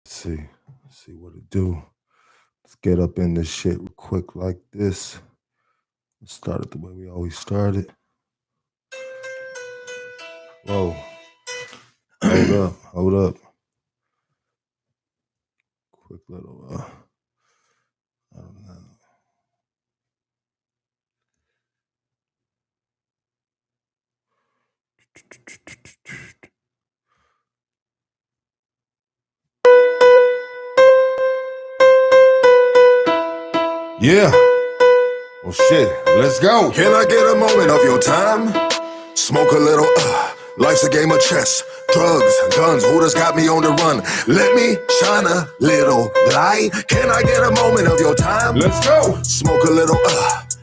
Let's see what it do. Let's get up in this shit real quick like this. Let's start it the way we always started. Whoa. Hold up. Quick little I don't know. Yeah. Well, shit. Let's go. Can I get a moment of your time? Smoke a little, life's a game of chess. Drugs, guns, Hooters got me on the run. Let me shine a little light. Can I get a moment of your time? Let's go. Smoke a little,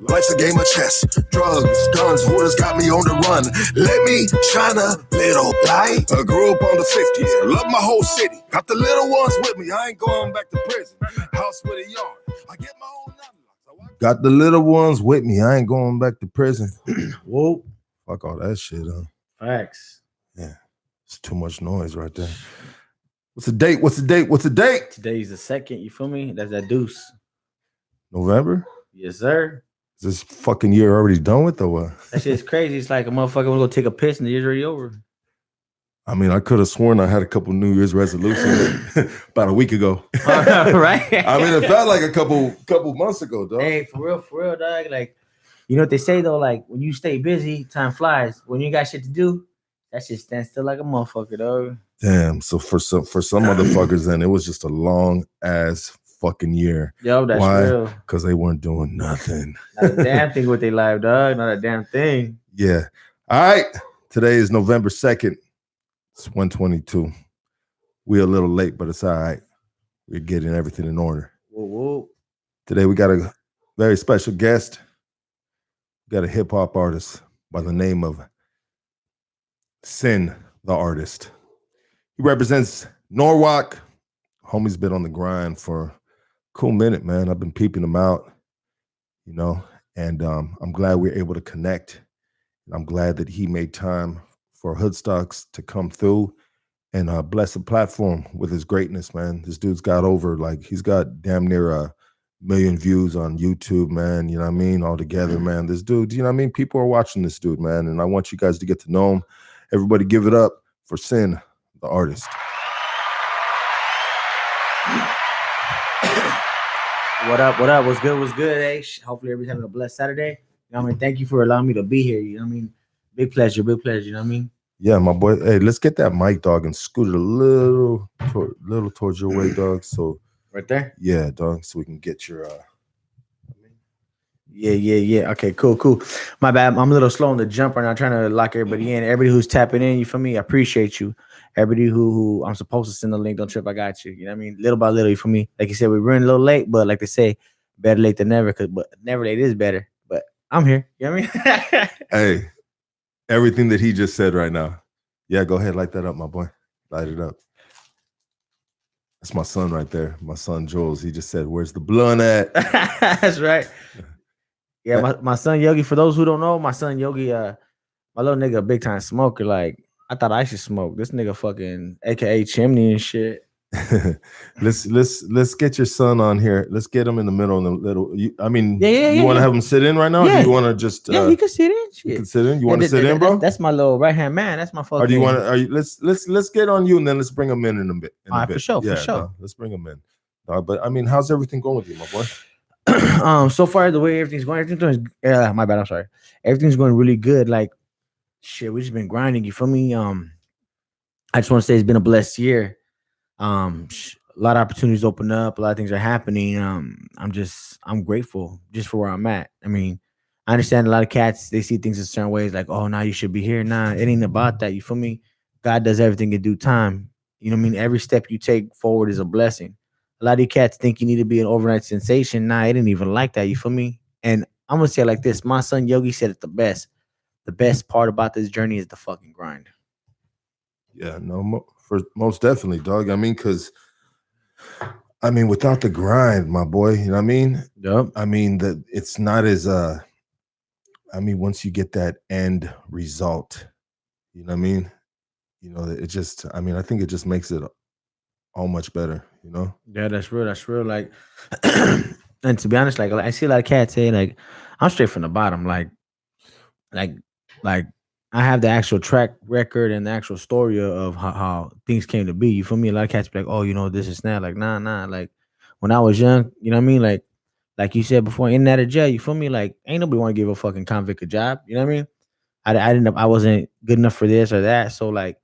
life's a game of chess. Drugs, guns, Hooters got me on the run. Let me shine a little light. I grew up on the 50s, love my whole city. Got the little ones with me, I ain't going back to prison. House with a yard, I get my own number. Got the little ones with me. I ain't going back to prison. Whoa. Fuck all that shit, huh? Facts. Yeah. It's too much noise right there. What's the date? What's the date? Today's the 2nd, you feel me? That's that deuce. November? Yes, sir. Is this fucking year already done with or what? That shit's crazy. It's like a motherfucker wanna go take a piss and the year's already over. I mean, I could have sworn I had a couple New Year's resolutions about a week ago. Right? I mean, it felt like a couple months ago, dog. Hey, for real, dog. Like, you know what they say though? Like, when you stay busy, time flies. When you got shit to do, that shit stands still like a motherfucker, dog. Damn. So for some motherfuckers, then it was just a long ass fucking year. Yo, that's Why? real. Because they weren't doing nothing. Not a damn thing with their life, dog. Not a damn thing. Yeah. All right. Today is November 2nd. It's 1:22. We're a little late, but it's all right. We're getting everything in order. Whoa. Today we got a very special guest. We got a hip hop artist by the name of Sin, the artist. He represents Norwalk. Homie's been on the grind for a cool minute, man. I've been peeping him out, you know, and I'm glad we're able to connect. And I'm glad that he made time for Hoodstocks to come through and bless the platform with his greatness, man. This dude's got he's got damn near 1 million views on YouTube, man. You know what I mean? All together, man. This dude, you know what I mean? People are watching this dude, man. And I want you guys to get to know him. Everybody give it up for Sin, the artist. What up? What's good? Hey, hopefully everybody's having a blessed Saturday. You know what I mean? Thank you for allowing me to be here. You know what I mean? Big pleasure, you know what I mean? Yeah, my boy. Hey, let's get that mic, dog, and scoot it a little towards your way, dog. So right there? Yeah, dog, so we can get your Yeah. Okay, cool. My bad. I'm a little slow on the jump right now, trying to lock everybody in. Everybody who's tapping in, you feel me? I appreciate you. Everybody who I'm supposed to send the link, don't trip, I got you. You know what I mean? Little by little, you feel me? Like you said, we're running a little late, but like they say, better late than never, but never late is better. But I'm here. You know what I mean? Hey, everything that he just said right now. Yeah, go ahead, light that up, my boy. Light it up. That's my son right there. My son Jules. He just said, "Where's the blunt at?" That's right. Yeah, my son Yogi. For those who don't know, my son Yogi, my little nigga, big time smoker. Like, I thought I should smoke. This nigga fucking AKA chimney and shit. let's get your son on here. Let's get him in the middle. You Yeah, want to have him sit in right now? Yeah. Or do you want to just? Yeah, he can sit in. Shit. You can sit in. You want to sit in, bro? That's my little right hand man. That's my fucking. Or do you want to? Let's get on you and then let's bring him in a bit. All right, for sure. Let's bring him in. But I mean, how's everything going with you, my boy? So far the way everything's going, my bad. I'm sorry. Everything's going really good. Like, shit, we just been grinding. You feel me? I just want to say it's been a blessed year. A lot of opportunities open up. A lot of things are happening. I'm grateful just for where I'm at. I mean, I understand a lot of cats, they see things in certain ways, like, oh, now you should be here. Nah, it ain't about that. You feel me? God does everything in due time. You know what I mean? Every step you take forward is a blessing. A lot of you cats think you need to be an overnight sensation. Nah, it ain't even like that. You feel me? And I'm gonna say it like this. My son Yogi said it the best. The best part about this journey is the fucking grind. Yeah, no, for most definitely, dog. I mean, without the grind, my boy, you know what I mean? Yep. I mean, that it's not as once you get that end result, you know what I mean? You know, it just, I think it just makes it all much better, you know? Yeah, that's real. That's real. Like, and to be honest, like I see a lot of cats say, like, I'm straight from the bottom. Like, like I have the actual track record and the actual story of how things came to be. You feel me? A lot of cats be like, oh, this is now. Like, nah, nah. Like, when I was young, you know what I mean? Like you said before, in and out of jail. You feel me? Like, ain't nobody want to give a fucking convict a job. You know what I mean? I didn't. I wasn't good enough for this or that. So like,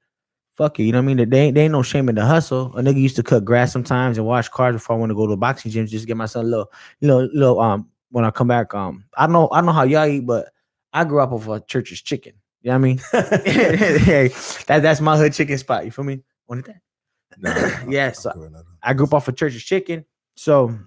fuck it, you know what I mean? They ain't no shame in the hustle. A nigga used to cut grass sometimes and wash cars before I want to go to a boxing gym just to get myself a little, when I come back. I don't know how y'all eat, but I grew up off of church's chicken. You know what I mean? Hey, that's my hood chicken spot. You feel me? Wanted that? Nah, Yeah, I'm so good, nah. I grew up off of church's chicken. So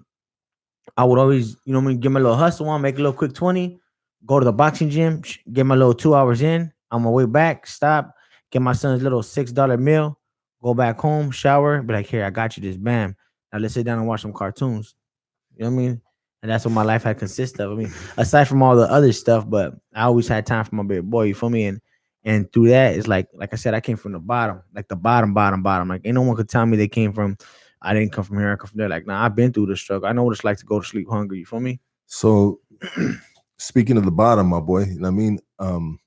I would always, you know what I mean, get my little hustle on, make a little quick 20, go to the boxing gym, get my little 2 hours in. On my way back, stop, get my son's little $6 meal, go back home, shower, be like, here, I got you this, bam. Now let's sit down and watch some cartoons. You know what I mean? And that's what my life had consist of. I mean, aside from all the other stuff, but I always had time for my baby boy, you feel me? And through that, it's like I said, I came from the bottom, like the bottom, bottom, bottom. Like ain't no one could tell me they came from I didn't come from here, I come from there. Like, nah, I've been through the struggle. I know what it's like to go to sleep hungry, you feel me? So speaking of the bottom, my boy, you know what I mean?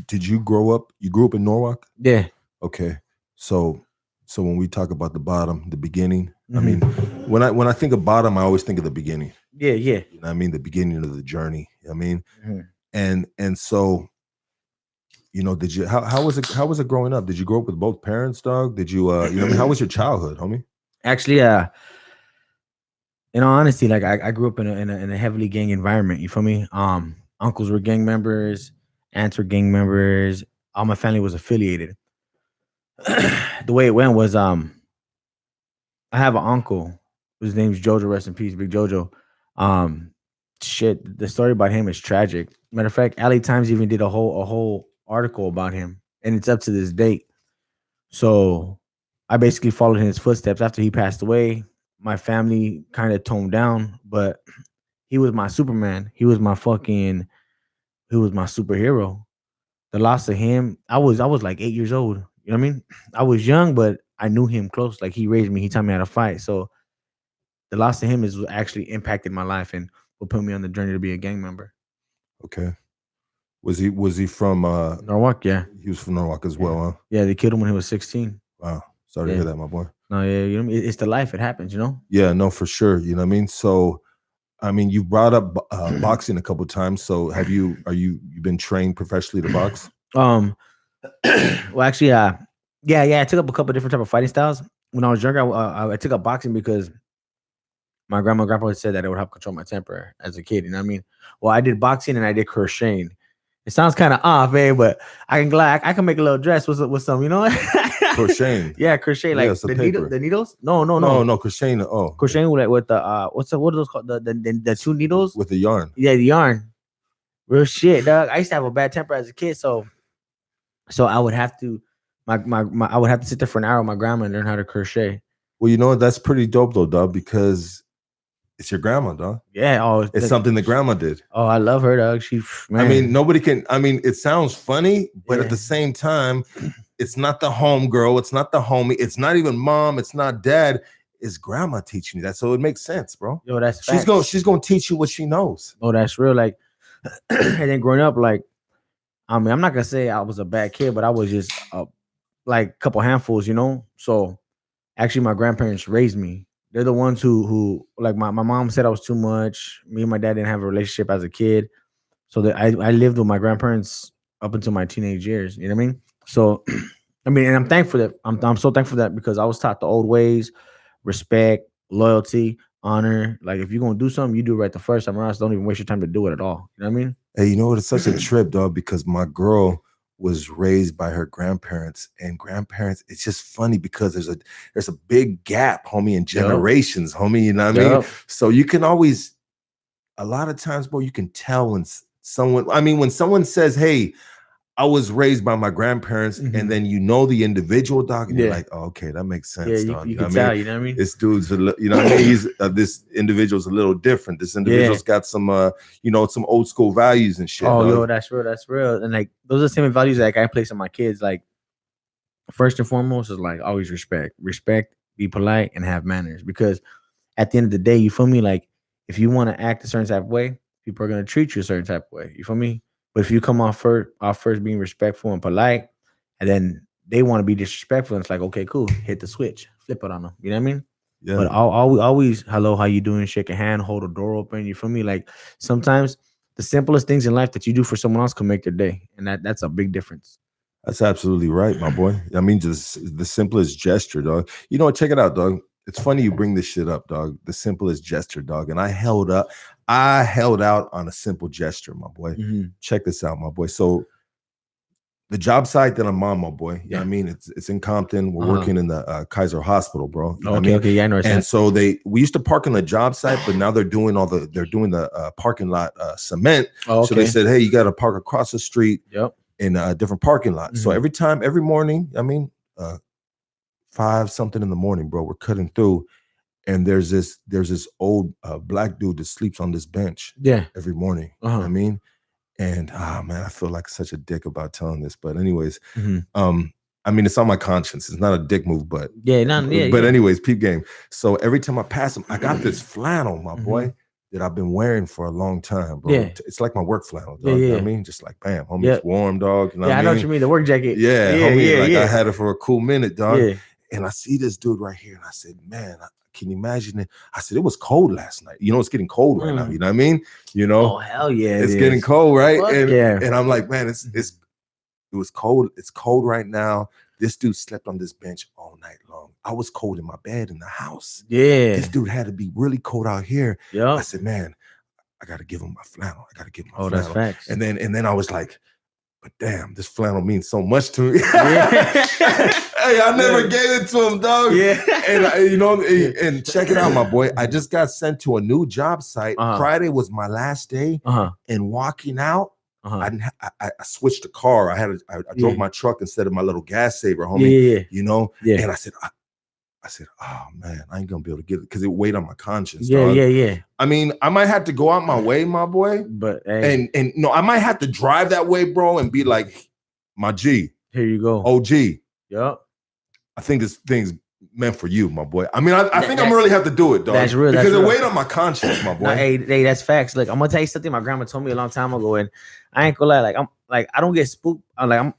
Did you grow up? You grew up in Norwalk? Yeah. Okay. So when we talk about the bottom, the beginning, I Mhm. mean, when I think of bottom, I always think of the beginning. Yeah, yeah. You know what I mean? The beginning of the journey. I mean, Mhm. and so, you know, did you how was it growing up? Did you grow up with both parents, dog? Did you you know what I mean? How was your childhood, homie? Actually, in all honesty, like I grew up in a heavily gang environment. You feel me? Uncles were gang members, aunts were gang members. All my family was affiliated. The way it went was I have an uncle. His name's Jojo. Rest in peace, Big Jojo. Um, shit. The story about him is tragic. Matter of fact, LA Times even did a whole article about him, and it's up to this date. So I basically followed in his footsteps after he passed away. My family kind of toned down, but he was my Superman. He was my superhero. The loss of him, I was like 8 years old. You know what I mean? I was young, but I knew him close. Like he raised me, he taught me how to fight. So the loss of him is what actually impacted my life and will put me on the journey to be a gang member. Okay. Was he from Norwalk, yeah. he was from Norwalk as Yeah. well, huh? Yeah, they killed him when he was 16. Wow. Sorry to Yeah. hear that, my boy. No, yeah, you know what I mean? It's the life, it happens, you know? Yeah, no, for sure. You know what I mean? So I mean, you brought up boxing a couple times. So you've been trained professionally to box? Um, well, actually, yeah, I took up a couple different type of fighting styles. When I was younger, I took up boxing because my grandma and grandpa had said that it would help control my temper as a kid. You know what I mean? Well, I did boxing and I did crocheting. It sounds kind of off, eh? But I can make a little dress with some, you know? Crocheting. Yeah, crochet Yeah, like it's a the paper. needles. No, No, crocheting. Oh, crocheting with the what are those called? The two needles with the yarn. Yeah, the yarn. Real shit, dog. I used to have a bad temper as a kid, so I would have to I would have to sit there for an hour with my grandma and learn how to crochet. Well, you know what? That's pretty dope though, dog, because it's your grandma, dog. Yeah, It's something the grandma did. Oh, I love her, dog. Man. I mean, nobody can. I mean, it sounds funny, but Yeah. at the same time, it's not the home girl. It's not the homie. It's not even mom. It's not dad. It's grandma teaching you that, so it makes sense, bro. Yo, that's she's gonna teach you what she knows. Oh, that's real. Like, and then growing up, like, I mean, I'm not gonna say I was a bad kid, but I was just like a couple handfuls, you know. So actually, my grandparents raised me. They're the ones who like my mom said I was too much. Me and my dad didn't have a relationship as a kid, so that I lived with my grandparents up until my teenage years. You know what I mean? So, I mean, and I'm thankful that I'm so thankful that because I was taught the old ways, respect, loyalty, honor. Like if you're gonna do something, you do it right the first time around. So don't even waste your time to do it at all. You know what I mean? Hey, you know what? It's such a trip, dog, because my girl was raised by her grandparents, and grandparents, it's just funny because there's a big gap, homie, in generations, homie. You know what I mean? So you can always, a lot of times, bro, you can tell when when someone says, hey, I was raised by my grandparents, and then you know the individual, dog, and you're like, oh, okay, that makes sense, Yeah, dog. you can tell, you know what I mean? This dude's, you know what I mean? He's this individual's a little different. This individual's got some, some old school values and shit. Oh, dog. yo, that's real. And like those are the same values that like, I place on my kids. Like first and foremost is like always respect be polite, and have manners. Because at the end of the day, you feel me? Like if you want to act a certain type of way, people are gonna treat you a certain type of way. You feel me? But if you come off first being respectful and polite, and then they want to be disrespectful, and it's like, okay, cool, hit the switch, flip it on them. You know what I mean? Yeah, But always, hello, how you doing? Shake a hand, hold a door open. You feel me? Like sometimes the simplest things in life that you do for someone else can make their day, and that's a big difference. that's absolutely right, my boy. I mean, just the simplest gesture, dog. You know what? Check it out, dog. It's funny you bring this shit up, dog. The simplest gesture, dog. And I held out on a simple gesture, my boy. Mhm. Check this out, my boy. So the job site that I'm on, my boy, you know Yeah. what I mean? It's in Compton. We're Uh-huh. working in the Kaiser Hospital, bro. You know what I Okay, mean? okay, yeah, I know. What And so we used to park on the job site, but now they're doing the parking lot cement. Oh, So they okay. said, hey, you got to park across the street Yep. in a different parking lot. So Mhm. every morning, I mean, 5 something in the morning, bro, we're cutting through, and there's this old black dude that sleeps on this bench Yeah. every morning. You know what I Uh-huh. mean? And man, I feel like such a dick about telling this, but anyways, Mhm. I mean, it's on my conscience. It's not a dick move, but Yeah, no, yeah, but yeah. anyways, peep game. So every time I pass him, I got this flannel, my boy, Mhm. that I've been wearing for a long time, bro. Yeah. It's like my work flannel, Yeah, dog. You know what yeah. I mean? Just like bam, homie, Yeah. it's warm, dog. You know Yeah, what I I know what mean? you mean. The work jacket. Yeah, Yeah, homie, yeah, like I yeah. had it for a cool minute, dog. Yeah. And I see this dude right here, and I said, man, can you imagine it? I said, it was cold last night. You know, it's getting cold right now. You know what I mean? You know, Oh, hell yeah, it it's getting is. cold, right? Fuck And yeah. and I'm like, man, it was cold. It's cold right now. This dude slept on this bench all night long. I was cold in my bed in the house. Yeah. This dude had to be really cold out here. I Yep. said, man, I gotta give him my flannel. I gotta give him my Oh, that's flannel. facts. And then I was like, but damn, this flannel means so much to me. Yeah. Hey, I never Yeah. gave it to him, dog. Yeah. And you know, Yeah. and check it out, my boy. I just got sent to a new job site. Uh-huh. Friday was my last day, Uh-huh. and walking out, Uh-huh. I switched the car. I drove Yeah. my truck instead of my little gas saver, Yeah, homie. yeah, yeah. You know, Yeah. and I said, oh man, I ain't gonna be able to get it because it weighed on my conscience. Yeah, dog. yeah, yeah. I mean, I might have to go out my way, my boy, But hey, and no, I might have to drive that way, bro, and be like, my G, here you go. OG. Yep. I think this thing's meant for you, my boy. I mean, I think I'm That- gonna really have to do it, dog. that's real, that's Because it real. weighed on my conscience, my boy. No, hey, that's facts. Look, I'm gonna tell you something my grandma told me a long time ago, and I ain't gonna lie. Like I don't get spooked. I'm not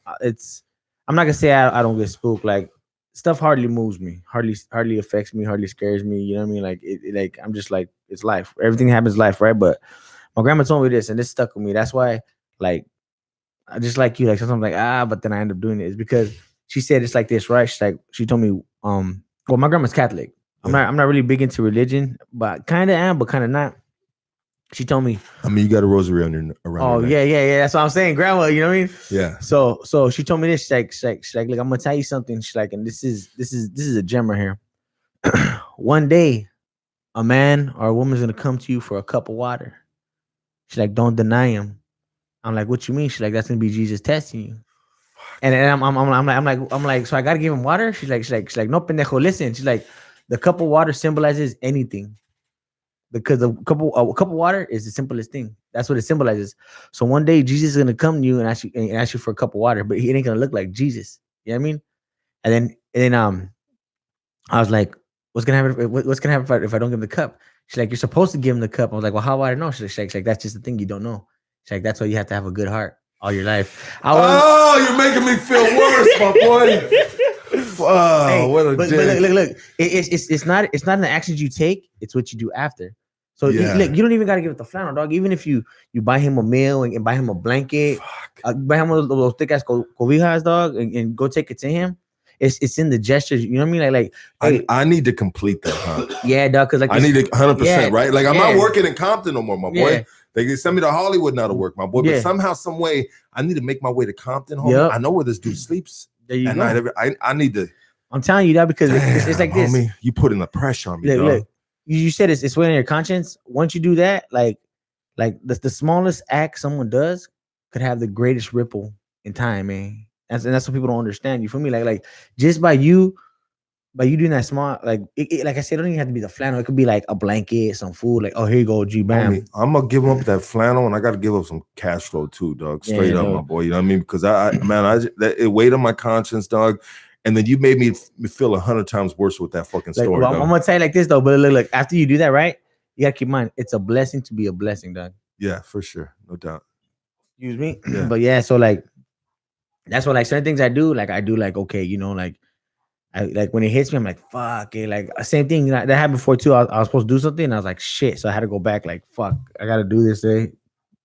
gonna say I don't get spooked. Like stuff hardly moves me, hardly affects me, hardly scares me. You know what I mean? Like like I'm just like, it's life. Everything happens life, right? But my grandma told me this, and this stuck with me. That's why, like, I just like you. Like sometimes, like but then I end up doing it. Is because she said it's like this, right? She told me, well, my grandma's Catholic. I'm not really big into religion, but kind of am, but kind of not. She told me, I mean, you got a rosary on around oh your neck. yeah. That's what I'm saying, grandma. You know what I mean? Yeah. So she told me this. She's like, look, I'm gonna tell you something. She's like, and this is a gem right here. One day, a man or a woman's gonna come to you for a cup of water. She's like, don't deny him. I'm like, what you mean? She's like, that's gonna be Jesus testing you. And I'm like, so I gotta give him water. She's like, no pendejo. Listen, she's like, the cup of water symbolizes anything. Because a cup of water is the simplest thing. That's what it symbolizes. So one day Jesus is gonna come to you and ask you for a cup of water, but he ain't gonna look like Jesus. You know what I mean? And then I was like, what's gonna happen? What's gonna happen if I don't give him the cup? She's like, you're supposed to give him the cup. I was like, well, how would I know? She's like, that's just the thing you don't know. She's like, that's why you have to have a good heart all your life. Oh, you're making me feel worse, my boy. Oh, Hey, what a but dick. look. It's not in the actions you take. It's what you do after. So Yeah. look, you don't even gotta give it the flannel, dog. Even if you buy him a meal and buy him a blanket, buy him one of those thick ass cobijas, dog, and go take it to him. It's in the gestures. You know what I mean? Like hey, I need to complete that, huh? yeah, dog. Because like I need it 100%, right? Like I'm not yeah. working in Compton no more, my boy. Yeah. They send me to Hollywood now to work, my boy. Yeah. But somehow, some way, I need to make my way to Compton, homie. Yep. I know where this dude sleeps There you at go. night. I need to. I'm telling you that because it's like this. Homie, you putting the pressure on me, dog. Look, you said it's weighing on your conscience. Once you do that, like the smallest act someone does could have the greatest ripple in time, man. And that's what people don't understand. You feel me? Like just by you doing that small, like like I said, it don't even have to be the flannel. It could be like a blanket, some food. Like, oh, here you go, G, bam. Homie, I'm gonna give up that flannel, and I got to give up some cash flow too, dog. Straight up, my boy. You know what I mean? Because it weighed on my conscience, dog. and then you made me feel 100 times worse with that fucking Like, story. well, I'm gonna tell you like this though, but look, after you do that, right? You gotta keep in mind, it's a blessing to be a blessing, dog. Yeah, for sure, no doubt. Excuse me. Yeah. But yeah, so like that's what like certain things I do like okay, like I like when it hits me, I'm like, fuck it. Like same thing that happened before too. I was supposed to do something and I was like, shit. So I had to go back, like, fuck, I gotta do this day.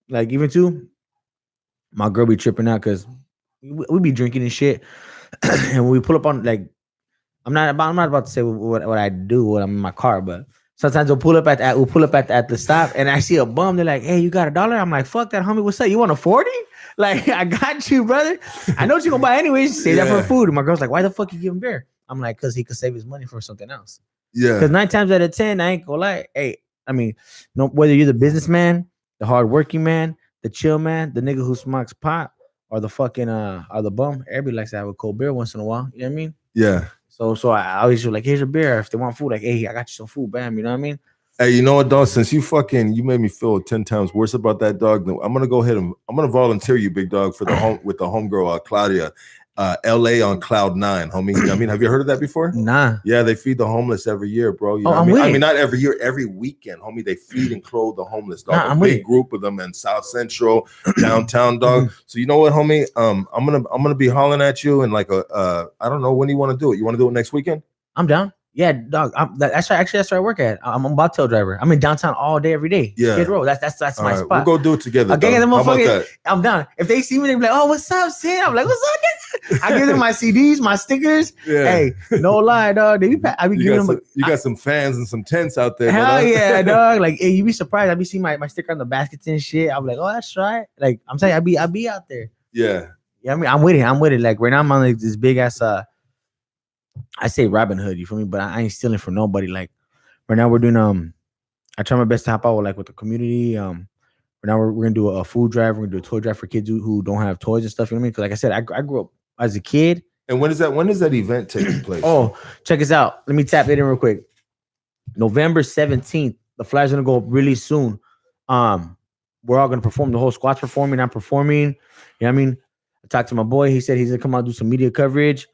Like even too, my girl be tripping out because we be drinking and shit. And when we pull up on like I'm not about to say what I do when I'm in my car, but sometimes we'll pull up at the stop and I see a bum. They're like, "Hey, you got $1?" I'm like, "Fuck that, homie. What's up? You want a 40?" Like, I got you, brother. I know what you're gonna buy anyways. Save that for food. And my girl's like, "Why the fuck you give him beer?" I'm like, "Cause he could save his money for something else." Yeah. Because 9 times out of 10, I ain't gonna lie. Hey, I mean, no, whether you're the businessman, the hardworking man, the chill man, the nigga who smokes pot, or the fucking or the bum, everybody likes to have a cold beer once in a while. You know what I mean? Yeah. So I always do like, here's a beer. If they want food, like, hey, I got you some food, bam. You know what I mean? Hey, you know what, dog? Since you made me feel 10 times worse about that, dog. I'm gonna go ahead and I'm gonna volunteer you, big dog, for the homegirl, Claudia, LA on Cloud 9, homie. You know what I mean, have you heard of that before? Nah. Yeah, they feed the homeless every year, bro. You know what I mean? I mean, not every year, every weekend, homie. They feed and clothe the homeless, dog. Nah, a big group of them in South Central, downtown, dog. So you know what, homie? I'm gonna be hollering at you and like I don't know, when do you want to do it? You want to do it next weekend? I'm down. Yeah, dog. That's where I work at. I'm a bobtail driver. I'm in downtown all day, every day. Yeah. Skid Row. That's my All right, spot. we'll go do it together. Okay, Dog. How about that? I'm down. If they see me, they be like, "Oh, what's up, Sid?" I'm like, "What's up?" I give them my CDs, my stickers. Yeah. Hey, no lie, dog. I be giving them. You got some fans and some tents out there. Hell yeah, dog. Like, hey, you be surprised. I be seeing my sticker on the baskets and shit. I'm like, "Oh, that's right." Like, I'm saying, I be out there. Yeah. Yeah, I mean, I'm with it. Like right now, I'm on like this big ass. I say Robin Hood. You feel me? But I ain't stealing from nobody. Like right now, we're doing I try my best to help out with the community. Right now, we're gonna do a food drive. We're gonna do a toy drive for kids who don't have toys and stuff. You know what I mean? Because like I said, I grew up as a kid. And when is that event taking place? Oh, check us out. Let me tap it in real quick. November 17th. The flyer's gonna go up really soon. We're all gonna perform. The whole squad's performing. I'm performing. You know what I mean? I talked to my boy. He said he's gonna come out and do some media coverage.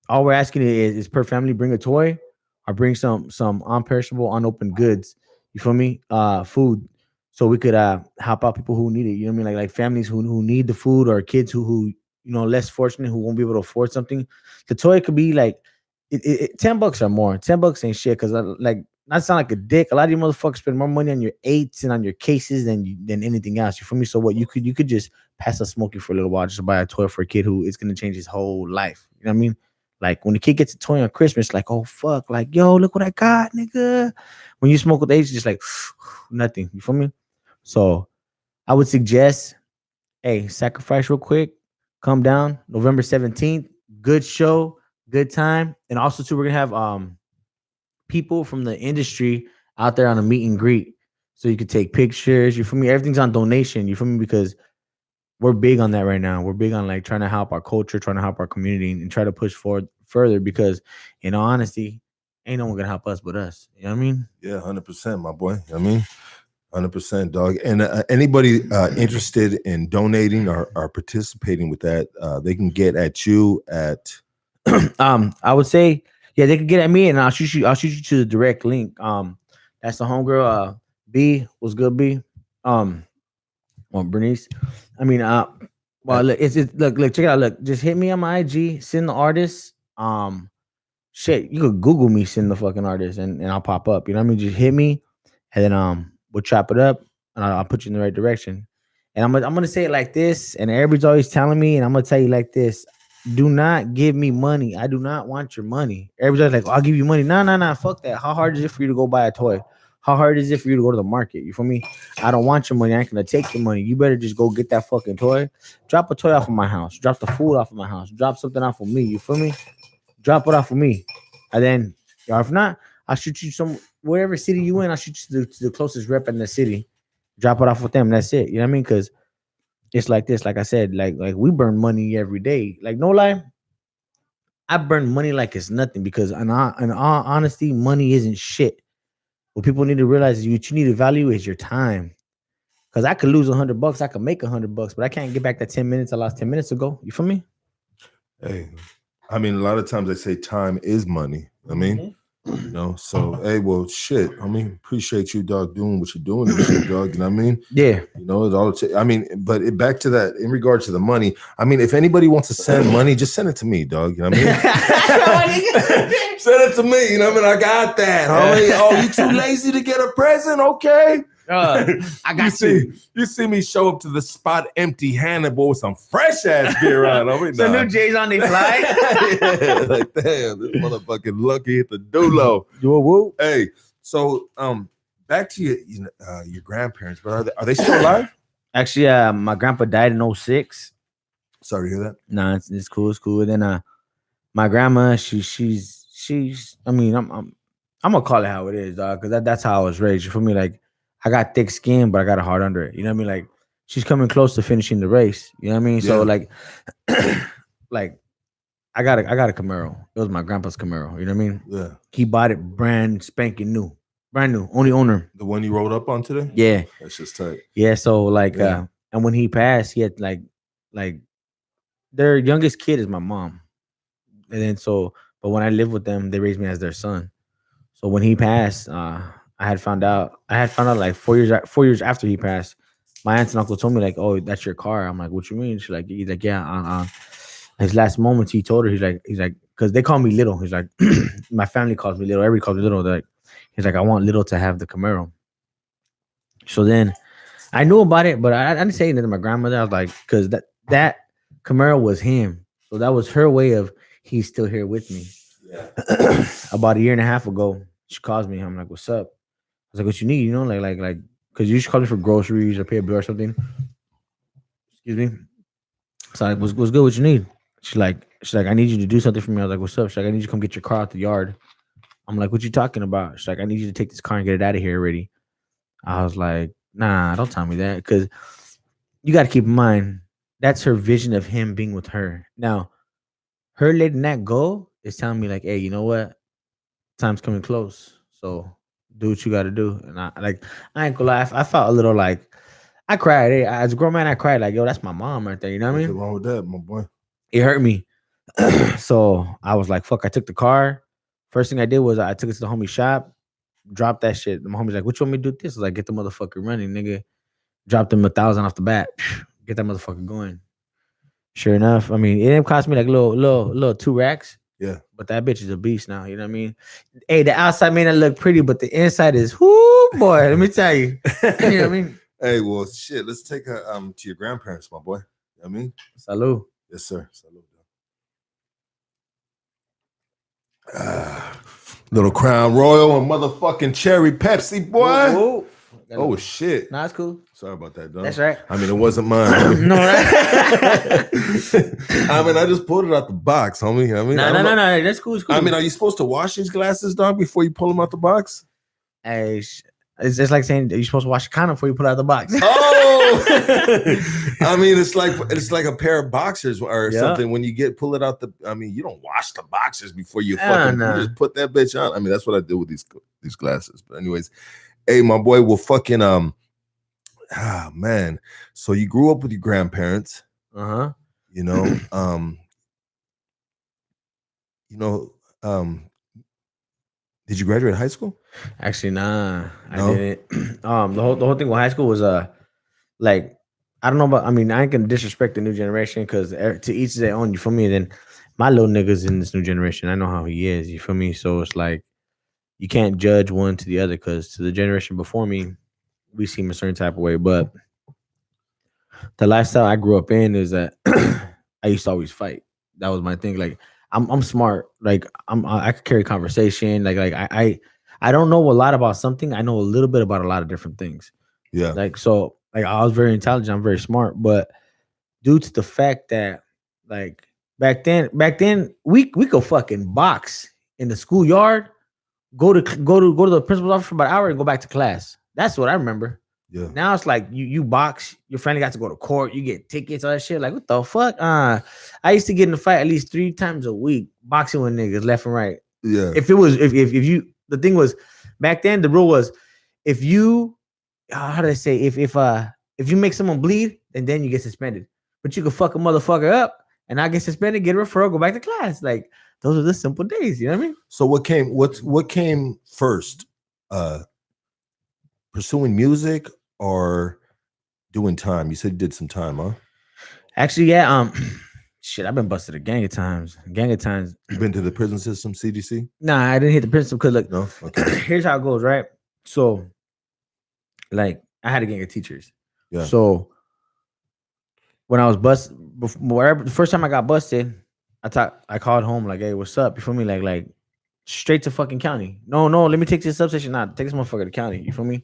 All we're asking is per family bring a toy or bring some unperishable, unopened goods. You feel me? Food, so we could help out people who need it. You know what I mean? Like families who need the food, or kids who less fortunate, who won't be able to afford something. The toy could be like $10 or more. $10 ain't shit. Cause like, not sound like a dick. A lot of you motherfuckers spend more money on your eights and on your cases than anything else. You feel me? So what you could just pass a smoky for a little while, just to buy a toy for a kid who is gonna change his whole life. You know what I mean? Like when the kid gets a toy on Christmas, like, oh fuck, like, yo, look what I got, nigga. When you smoke with age, just like nothing. You feel me? So I would suggest, hey, sacrifice real quick, come down, November 17th. Good show, good time. And also too, we're gonna have people from the industry out there on a meet and greet. So you could take pictures. You feel me? Everything's on donation. You feel me? Because we're big on that right now. We're big on like trying to help our culture, trying to help our community, and try to push forward further. Because in all honesty, ain't no one gonna help us but us. You know what I mean? Yeah, 100%, my boy. I mean, 100%, dog. And anybody interested in donating or participating with that, they can get at you at. I would say, yeah, they can get at me, and I'll shoot you to the direct link. That's the homegirl. B, what's good, B? Well, Bernice. I mean, well, look, look, check it out. Look, just hit me on my IG, send the artist. Shit, you could Google me, send the fucking artist, and I'll pop up. You know what I mean? Just hit me, and then we'll chop it up, and I'll put you in the right direction. And I'm gonna say it like this, and everybody's always telling me, and I'm gonna tell you like this: do not give me money. I do not want your money. Everybody's like, oh, I'll give you money. No, fuck that. How hard is it for you to go buy a toy? How hard is it for you to go to the market? You feel me? I don't want your money. I ain't gonna take your money. You better just go get that fucking toy. Drop a toy off of my house. Drop the food off of my house. Drop something off of me. You feel me? Drop it off of me. And then, if not, I'll shoot you whatever city you in. I'll shoot you to the closest rep in the city. Drop it off with them. That's it. You know what I mean? Because it's like this. Like I said, like we burn money every day. Like no lie, I burn money like it's nothing. Because in all honesty, money isn't shit. What people need to realize is what you need to value is your time. Because I could lose $100, I could make $100, but I can't get back that 10 minutes I lost 10 minutes ago. You feel me? Hey, I mean, a lot of times they say time is money. I mean, so hey, well, shit. I mean, appreciate you, dog, doing what you're doing and shit, dog. You know what I mean? Yeah. It all. I mean, but back to that in regards to the money. I mean, if anybody wants to send money, just send it to me, dog. You know what I mean? Send it to me. You know what I mean? I got that, homie. Oh, you too lazy to get a present? Okay. I got you. You see me show up to the spot empty-handed, boy, with some fresh ass beer on. I mean, Some new J's on the fly. yeah, like damn, this motherfucking lucky hit the dulo. Whoa. Hey, so back to your grandparents, but are they still alive? Actually, my grandpa died in 06. Sorry to hear that. Nah, it's cool. It's cool. And then my grandma, she's. I mean, I'm gonna call it how it is, dog, because that's how I was raised. For me, like I got thick skin, but I got a heart under it. You know what I mean? Like she's coming close to finishing the race. You know what I mean? So like, like I got a Camaro. It was my grandpa's Camaro. You know what I mean? Yeah. He bought it brand spanking new, brand new, only owner. The one you rolled up on today? Yeah. That's just tight. Yeah. So like, and when he passed, he had like their youngest kid is my mom, and then but when I lived with them, they raised me as their son. So when he passed, I had found out like 4 years after he passed, my aunts and uncle told me like, "Oh, that's your car." I'm like, "What you mean?" He's like, "Yeah." His last moments, he told her, he's like, because they call me Little. He's like, my family calls me Little. Everybody calls me Little. He's like, I want Little to have the Camaro. So then I knew about it, but I didn't say anything to my grandmother. I was like, because that Camaro was him, so that was her way of he's still here with me. Yeah. About a year and a half ago, she calls me. I'm like, "What's up?" I was like, "What you need?" You know, like, because you should call me for groceries or pay a bill or something. Excuse me. So I was good. What you need? She's like, I need you to do something for me. I was like, "What's up?" She's like, "I need you to come get your car out the yard." I'm like, "What you talking about?" She's like, "I need you to take this car and get it out of here already." I was like, "Nah, don't tell me that," because you got to keep in mind that's her vision of him being with her. Now, her letting that go is telling me like, "Hey, you know what? Time's coming close. So do what you got to do." And I ain't gonna lie, I felt a little like I cried. Hey, as a grown man, I cried like, "Yo, that's my mom right there." You know what I mean? What's wrong with that, my boy? It hurt me. So I was like, "Fuck!" I took the car. First thing I did was I took it to the homie shop, dropped that shit. The homie's like, "What you want me to do with this?" I was like, "Get the motherfucker running, nigga." Dropped him 1,000 off the bat. Get that motherfucker going. Sure enough, I mean, it didn't cost me like little 2 racks. Yeah. But that bitch is a beast now. You know what I mean? Hey, the outside may not look pretty, but the inside is whoo boy. Let me tell you. You know what I mean? Hey, well, shit. Let's take her to your grandparents, my boy. You know what I mean? Salud. Yes, sir. Salud. Little Crown Royal and motherfucking cherry Pepsi, boy. Whoa. Oh shit. Nah, it's cool. Sorry about that, dog. That's right. I mean, it wasn't mine. No, right? I mean, I just pulled it out the box, homie. You know what I mean? No. That's cool. It's cool. I mean, are you supposed to wash these glasses, dog, before you pull them out the box? Hey, it's just like saying you're supposed to wash the condom before you put it out the box. Oh, I mean, it's like a pair of boxers or something. When you pull it out I mean, you don't wash the boxers before you fucking you just put that bitch on. I mean, that's what I do with these glasses. But anyways, hey, my boy, will fucking man. So you grew up with your grandparents. Uh-huh. You know, did you graduate high school? Actually, nah, No? I didn't. The whole thing with high school was like I don't know about. I mean, I ain't gonna disrespect the new generation because to each their own. You feel me? And then my little niggas in this new generation, I know how he is. You feel me? So it's like you can't judge one to the other because to the generation before me, we seem a certain type of way. But the lifestyle I grew up in is that I used to always fight. That was my thing. Like I'm smart. Like I could carry conversation. Like I don't know a lot about something. I know a little bit about a lot of different things. Yeah. Like so, like I was very intelligent. I'm very smart, but due to the fact that like back then we could fucking box in the schoolyard, go to the principal's office for about an hour and go back to class. That's what I remember. Yeah. Now it's like you box, your family got to go to court, you get tickets, all that shit. Like, what the fuck? I used to get in a fight at least 3 times a week, boxing with niggas left and right. Yeah. If you the thing was back then, the rule was if you how do I say if you make someone bleed, and then you get suspended. But you can fuck a motherfucker up and I get suspended, get a referral, go back to class. Like those are the simple days. You know what I mean? So what came first? Pursuing music or doing time? You said you did some time, huh? Actually, yeah. Shit, I've been busted a gang of times. Gang of times. You've been to the prison system, CDC? Nah, I didn't hit the principal because look, No? Okay. here's how it goes, right? So, like, I had a gang of teachers. Yeah. So when I was busted, wherever the first time I got busted, I called home like, "Hey, what's up?" You feel me? Like straight to fucking county. No, let me take this substation. Nah, take this motherfucker to county. You feel me?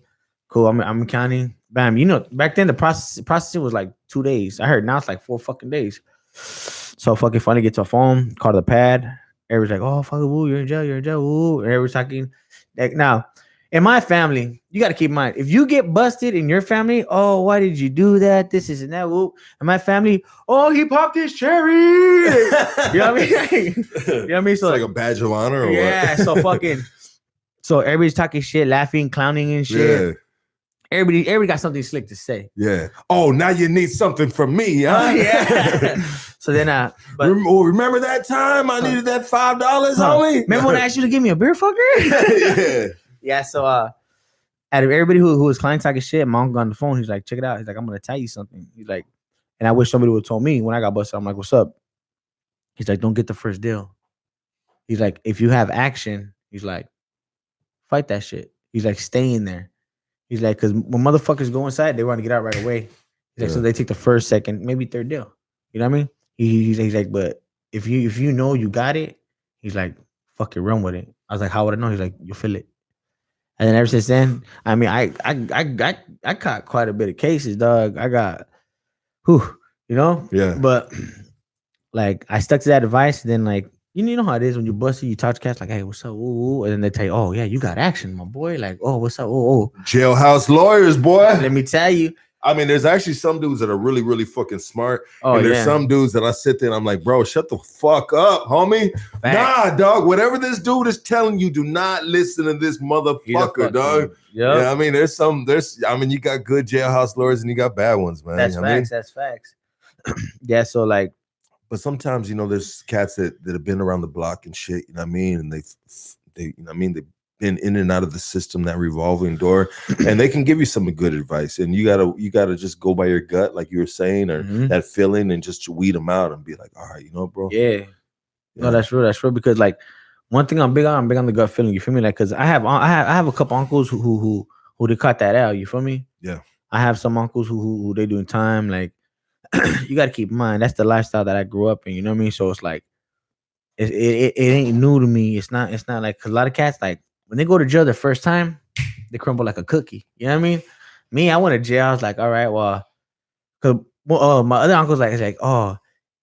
Cool. I'm in county. Bam. You know, back then the processing was like 2 days. I heard now it's like 4 fucking days. So fucking finally get to a phone, call the pad. Everybody's like, "Oh, fuck, woo, you're in jail, woo." And everybody's talking. Like now, in my family, you got to keep in mind if you get busted in your family, oh, why did you do that? This is and that. Whoop. In my family, oh, he popped his cherry. You know what I mean? You know what I mean? So it's like a badge of honor, or yeah. what? So fucking. So everybody's talking shit, laughing, clowning, and shit. Yeah. Everybody got something slick to say. Yeah. Oh, now you need something from me, huh? Yeah. So then, but remember that time I needed that $5, homie? remember when I asked you to give me a beer, fucker? Yeah. Yeah. So, out of everybody who was client talking shit, my uncle on the phone. He's like, "Check it out." He's like, "I'm gonna tell you something." He's like, and I wish somebody would have told me when I got busted. I'm like, "What's up?" He's like, "Don't get the first deal." He's like, "If you have action," he's like, "fight that shit." He's like, "Stay in there." He's like, because when motherfuckers go inside, they want to get out right away. He's like, so they take the first, second, maybe third deal. You know what I mean? He's like, but if you know you got it, he's like, fuck it, run with it. I was like, how would I know? He's like, you'll feel it. And then ever since then, I mean, I caught quite a bit of cases, dog. I got, you know? Yeah. But like I stuck to that advice. Then like, you know how it is when you busted, you talk to cats like, "Hey, what's up?" Ooh, and then they tell you, "Oh yeah, you got action, my boy." Like, "Oh, what's up?" Oh. Jailhouse lawyers, boy. Let me tell you. I mean, there's actually some dudes that are really, really fucking smart. Oh, and there's some dudes that I sit there and I'm like, bro, shut the fuck up, homie. Facts. Nah, dog. Whatever this dude is telling you, do not listen to this motherfucker, dog. Yep. Yeah, I mean, you got good jailhouse lawyers and you got bad ones, man. That's you facts. I mean? That's facts. Yeah, so like, but sometimes, there's cats that have been around the block and shit, you know what I mean? And they you know what I mean? They've been in and out of the system, that revolving door, and they can give you some good advice. And you gotta just go by your gut, like you were saying, or that feeling, and just weed them out and be like, all right, bro. Yeah. No, that's real. That's real. Because like one thing I'm big on the gut feeling. You feel me? Like, cause I have a couple uncles who they cut that out. You feel me? Yeah. I have some uncles who they doing time. Like, you got to keep in mind that's the lifestyle that I grew up in. You know what I mean? So it's like it ain't new to me. It's not like, cause a lot of cats, like when they go to jail the first time, they crumble like a cookie. You know what I mean? Me, I went to jail. I was like, all right, well, cause my other uncle's like, oh,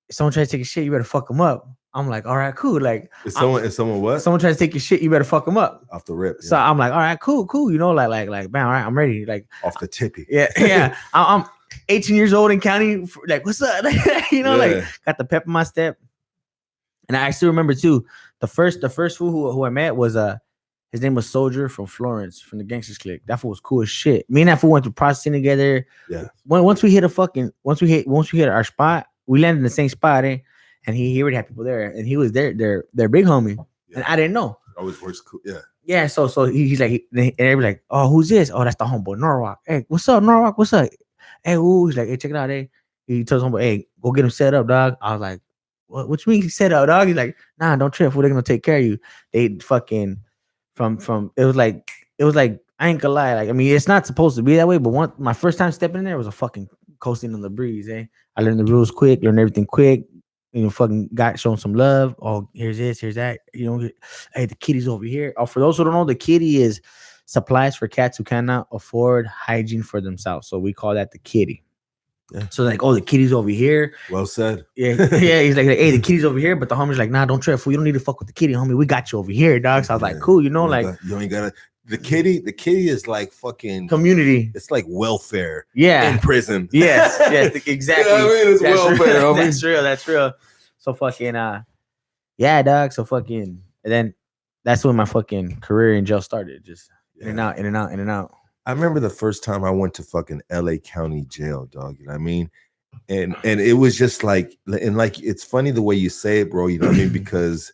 if someone tries to take a shit, you better fuck them up. I'm like, all right, cool. Like, if someone what? Someone tries to take your shit, you better fuck them up off the rip. Yeah. So I'm like, all right, cool. Like, man, all right, I'm ready. Like off the tippy. Yeah. I'm 18 years old in county. Like, what's up? Like, like got the pep in my step. And I still remember too, the first fool who I met was his name was Soldier from Florence, from the Gangsters Clique. That fool was cool as shit. Me and that fool went through processing together. Yeah. Once we hit our spot, we landed in the same spot, and he already had people there, and he was their big homie, and I didn't know. Always works cool. Yeah. Yeah. So he's like, and everybody's like, oh, who's this? Oh, that's the homeboy Norwalk. Hey, what's up, Norwalk? What's up? Hey, ooh. He's like, hey, check it out. Hey, he tells homeboy, hey, go get him set up, dog. I was like, what you mean set up, dog? He's like, nah, don't trip. They're gonna take care of you. They fucking from it was like I ain't gonna lie. Like, I mean, it's not supposed to be that way, but my first time stepping in there was a fucking coasting on the breeze. I learned the rules quick, learned everything quick. Fucking got shown some love. Oh, here's this, here's that. Hey, the kitty's over here. Oh, for those who don't know, the kitty is supplies for cats who cannot afford hygiene for themselves. So we call that the kitty. Yeah. So like, oh, the kitty's over here. Well said. Yeah. He's like, hey, the kitty's over here, but the homie's like, nah, don't trip. You don't need to fuck with the kitty, homie. We got you over here, dog. So I was like, cool, like you ain't gotta. The kitty is like fucking community. It's like welfare. Yeah. In prison. Yes, exactly. You know what I mean? It's welfare, homie. That's real. So fucking yeah, dog. So fucking, and then that's when my fucking career in jail started. Just in and out. I remember the first time I went to fucking LA County Jail, dog. You know what I mean? and it was just like, and like, it's funny the way you say it, bro. You know what I mean? Because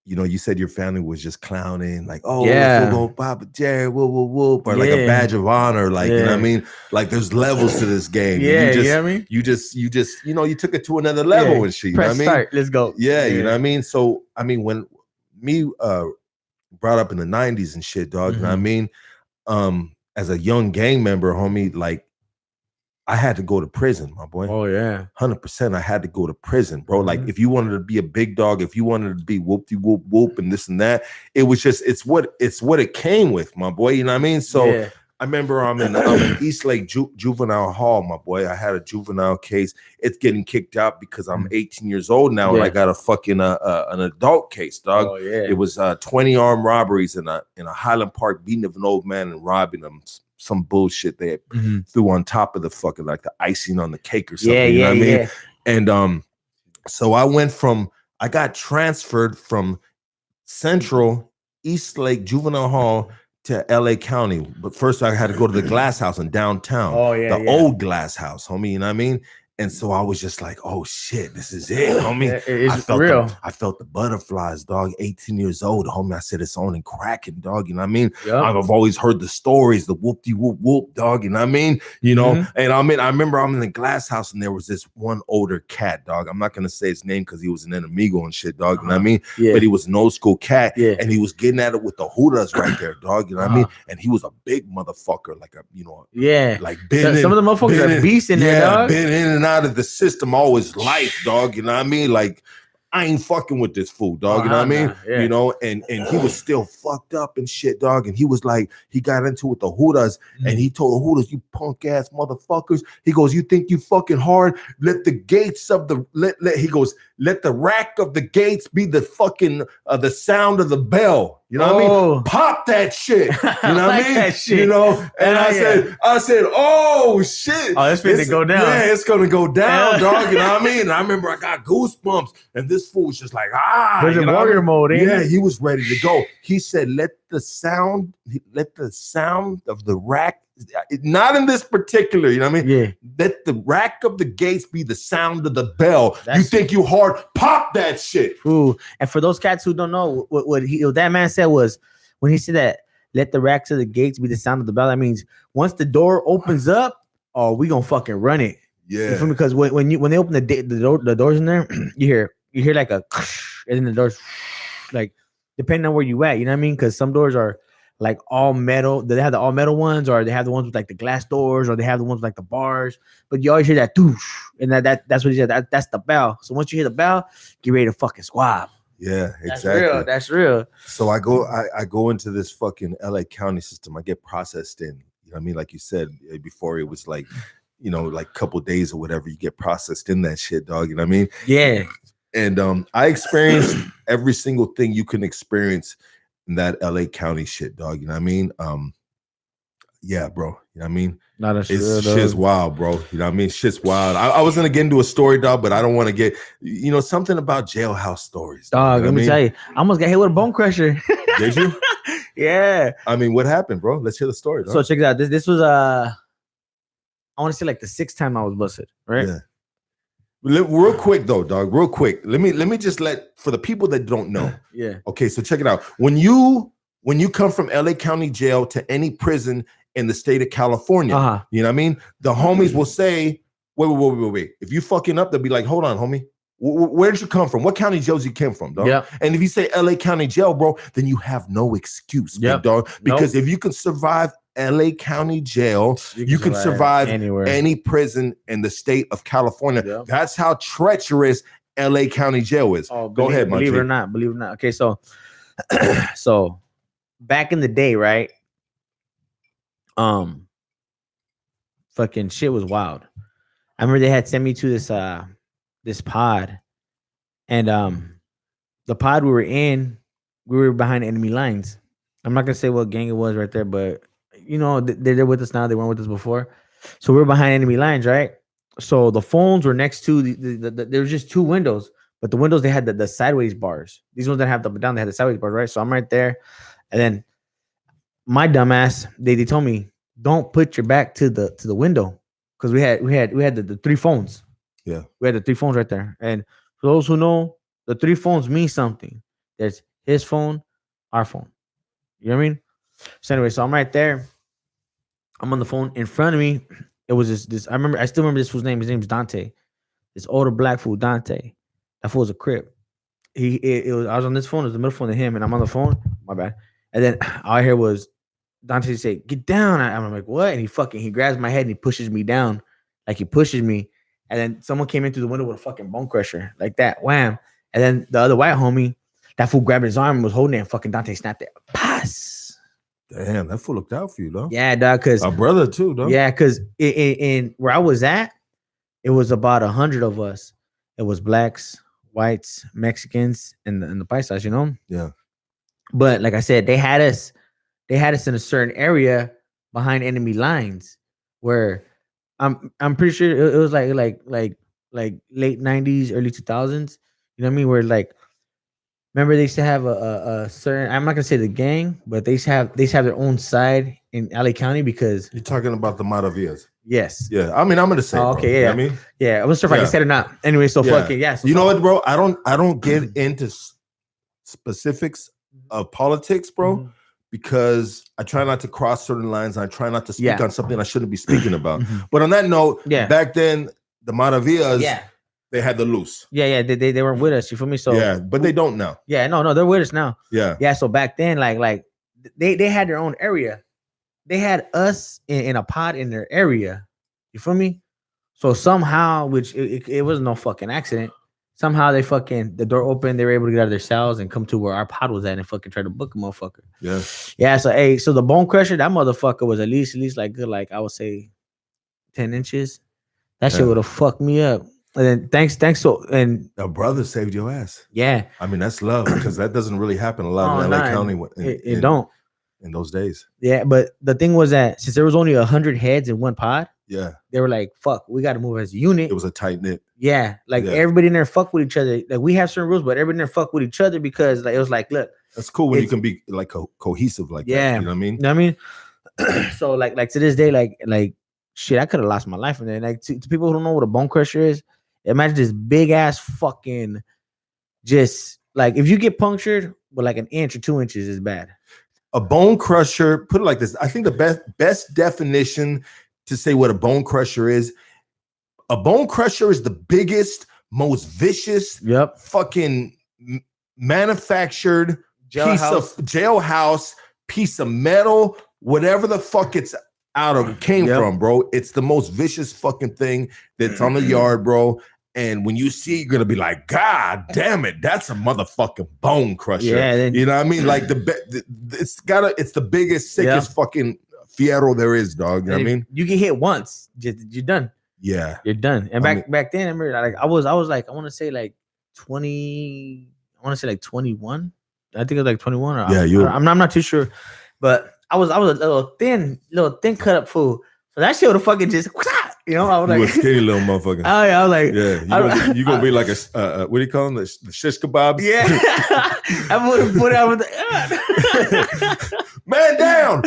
you said your family was just clowning, like, oh, the Yeah. football Papa Jerry, whoop, whoop, whoop, or like a Yeah. badge of honor, like, you know what I Yeah. mean? Like, there's levels to this game. And Yeah, you know what I mean? you just, you took it to another level and shit, you know what I Press mean? start. Let's go. Yeah, you know what I mean? So, I mean, when me brought up in the 90s and shit, dog, you know what I mean? As a young gang member, homie, like, I had to go to prison, my boy. Oh yeah. 100%. I had to go to prison, bro. Like, if you wanted to be a big dog, if you wanted to be whoop-de-whoop whoop and this and that, it was just, it's what it came with, my boy. You know what I mean? So Yeah. I remember I'm in East Lake Juvenile Hall, my boy. I had a juvenile case. It's getting kicked out because I'm 18 years old now, and I got a fucking an adult case, dog. Oh yeah. It was 20 armed robberies in a Highland Park, beating of an old man and robbing him. Some bullshit they threw on top of the fucking, like, the icing on the cake or something. You know what I mean? And so I got transferred from Central East Lake Juvenile Hall to LA County. But first I had to go to the Glass House in downtown. Oh yeah. The old Glass House, homie. You know what I mean? And so I was just like, oh shit, this is it, homie. It's real. I felt the butterflies, dog. 18 years old, homie. I said, it's on and cracking, dog. You know what I mean? Yep. I've always heard the stories, the whoop-de-whoop-whoop, dog. You know what I mean? You know, and I remember I'm in the Glass House and there was this one older cat, dog. I'm not going to say his name because he was an enemigo and shit, dog. You know what I mean? Yeah. But he was an old school cat. Yeah. And he was getting at it with the hoodas right there, dog. You know what I mean? And he was a big motherfucker, like like some of the motherfuckers are beasts in there, dog. Been in and out of the system all his life, dog. You know what I mean? Like, I ain't fucking with this fool, dog. You know what I mean? Yeah. You know, and he was still fucked up and shit, dog. And he was like, he got into it with the hoodas, and he told the hoodas, you punk ass motherfuckers. He goes, you think you fucking hard? Let the gates of the he goes, let the rack of the gates be the fucking the sound of the bell. You know what I mean? Pop that shit. You know what I mean? That shit. You know, and I said, oh shit. Oh, it's finna go down. Yeah, it's gonna go down, dog. You know what I mean? And I remember I got goosebumps, and this fool was just like, There's a warrior mode, yeah, he was ready to go. He said, let the sound of the rack, not in this particular, you know what I mean? Yeah. Let the rack of the gates be the sound of the bell. You think you hard, pop that shit. Ooh. And for those cats who don't know, what that man said was, when he said that, let the racks of the gates be the sound of the bell, that means once the door opens up, oh, we gonna fucking run it. Yeah. You feel me? Because when they open the doors in there, you hear like a, and then the doors, like, depending on where you at, you know what I mean? Because some doors are like all metal. They have the all metal ones, or they have the ones with like the glass doors, or they have the ones with like the bars. But you always hear that doosh, and that's what he said. That's the bell. So once you hear the bell, get ready to fucking squab. Yeah, exactly. That's real. So I go into this fucking LA County system. I get processed in. You know what I mean? Like you said before, it was like, you know, like a couple days or whatever, you get processed in that shit, dog. You know what I mean? Yeah. And I experienced every single thing you can experience in that LA County shit, dog. You know what I mean? Yeah, bro. You know what I mean? No, that's real, shit's wild, bro. You know what I mean? Shit's wild. I was gonna get into a story, dog, but I don't want to get, you know, something about jailhouse stories. Dog, you know let me tell you, I almost got hit with a bone crusher. Did you? Yeah. I mean, what happened, bro? Let's hear the story, dog. So check it out. This was I want to say like the 6th time I was busted, right? Yeah. Real quick though, dog. Real quick. Let me just for the people that don't know. Yeah. Okay, so check it out. When you come from LA County Jail to any prison in the state of California, you know what I mean? The homies will say, wait. If you fucking up, they'll be like, hold on, homie. Where did you come from? What county jails you came from, dog? Yep. And if you say LA County Jail, bro, then you have no excuse, big dog. Because if you can survive LA County Jail, you can survive anywhere, any prison in the state of California. Yep. That's how treacherous LA County Jail is. Oh, go ahead, believe it or not. Okay, so so back in the day, right? Fucking shit was wild. I remember they had sent me to this pod, and the pod we were in, we were behind enemy lines. I'm not gonna say what gang it was right there, but you know, they're with us now. They weren't with us before. So we're behind enemy lines, right? So the phones were next to there was just 2 windows, but the windows, they had the sideways bars. These ones that have the down, they had the sideways bars, right? So I'm right there. And then my dumbass, they told me, don't put your back to the window, because we had the 3 phones. Yeah. We had the 3 phones right there. And for those who know, the 3 phones mean something. There's his phone, our phone. You know what I mean? So anyway, so I'm right there. I'm on the phone. In front of me, it was this. I still remember this fool's name. His name's Dante. This older black fool, Dante. That fool was a crip. I was on this phone. It was the middle phone to him, and I'm on the phone. My bad. And then all I hear was Dante say, "Get down." I'm like, "What?" And he grabs my head and he pushes me down, like he pushes me. And then someone came in through the window with a fucking bone crusher, like that, wham. And then the other white homie, that fool grabbed his arm and was holding it, and fucking Dante snapped it. Pass. Damn, that fool looked out for you, though. Yeah, dog. Cause Our brother too, though. yeah, cause in where I was at, it was about 100 of us. It was blacks, whites, Mexicans, and the paisas, you know. Yeah. But like I said, they had us in a certain area behind enemy lines where I'm pretty sure it was like late 90s, early 2000s. You know what I mean? Where like remember they used to have a certain, I'm not gonna say the gang, but they used to have their own side in LA County because You're talking about the Maravillas. yes. Yeah. I mean, I'm gonna say. Oh, bro. okay, You know yeah. what I mean? Yeah, I wasn't sure if I can say it or not. Anyway, so Yeah. fucking yeah. So You know what, bro? I don't get into specifics of politics, bro, Mhm. because I try not to cross certain lines. I try not to speak Yeah. on something I shouldn't be speaking about. Mhm. But on that note, Yeah. back then the Maravillas, Yeah. they had the loose. Yeah, they weren't with us. You feel me? So yeah, but they don't now. yeah, no, they're with us now. Yeah. Yeah, so back then, like they had their own area. They had us in a pod in their area. You feel me? So somehow, which it was no fucking accident. Somehow the door opened. They were able to get out of their cells and come to where our pod was at and fucking try to book a motherfucker. Yeah. Yeah. So the bone crusher, that motherfucker was at least like good, like I would say 10 inches. That shit Yeah. would have fucked me up. And then thanks. So and A brother saved your ass. yeah, I mean, that's love because that doesn't really happen a lot Oh, in LA nah, County it don't. in those days. Yeah, but the thing was that since there was only 100 heads in one pod, Yeah. they were like, "Fuck, we got to move as a unit." It was a tight knit. Yeah, like Yeah. everybody in there fuck with each other. Like we have certain rules, but everybody in there fuck with each other because like it was like, look, That's cool when you It's- can be like cohesive like Yeah. that. You know what I mean? you know what I mean? So like to this day, like shit, I could have lost my life. And then like to people who don't know what a bone crusher is, imagine this big ass fucking just like if you get punctured with like an inch or 2 inches is bad. A bone crusher, put it like this. I think the best definition to say what a bone crusher is, a bone crusher is the biggest, most vicious, Yep. fucking manufactured jailhouse piece of metal, whatever the fuck it's out of came Yep. from, bro. It's the most vicious fucking thing that's on the yard, bro. And when you see, you're gonna be like, God damn it, that's a motherfucking bone crusher. Yeah, then- you know what I mean? Like it's the biggest, sickest fucking fierro there is, dog. You know what I mean? You get hit once, you're done. Yeah. You're done. And I back then, I remember like I was like I want to say like 20. I want to say like 21. I think it was like 21. Or Yeah, I'm not too sure, but I was a little thin cut up fool. So that shit would have fucking just I was You like a skinny little motherfucker. oh yeah, I was like Yeah, you gonna be like a what do you call them? The shish kebabs? yeah. I would have put it out with the Man down.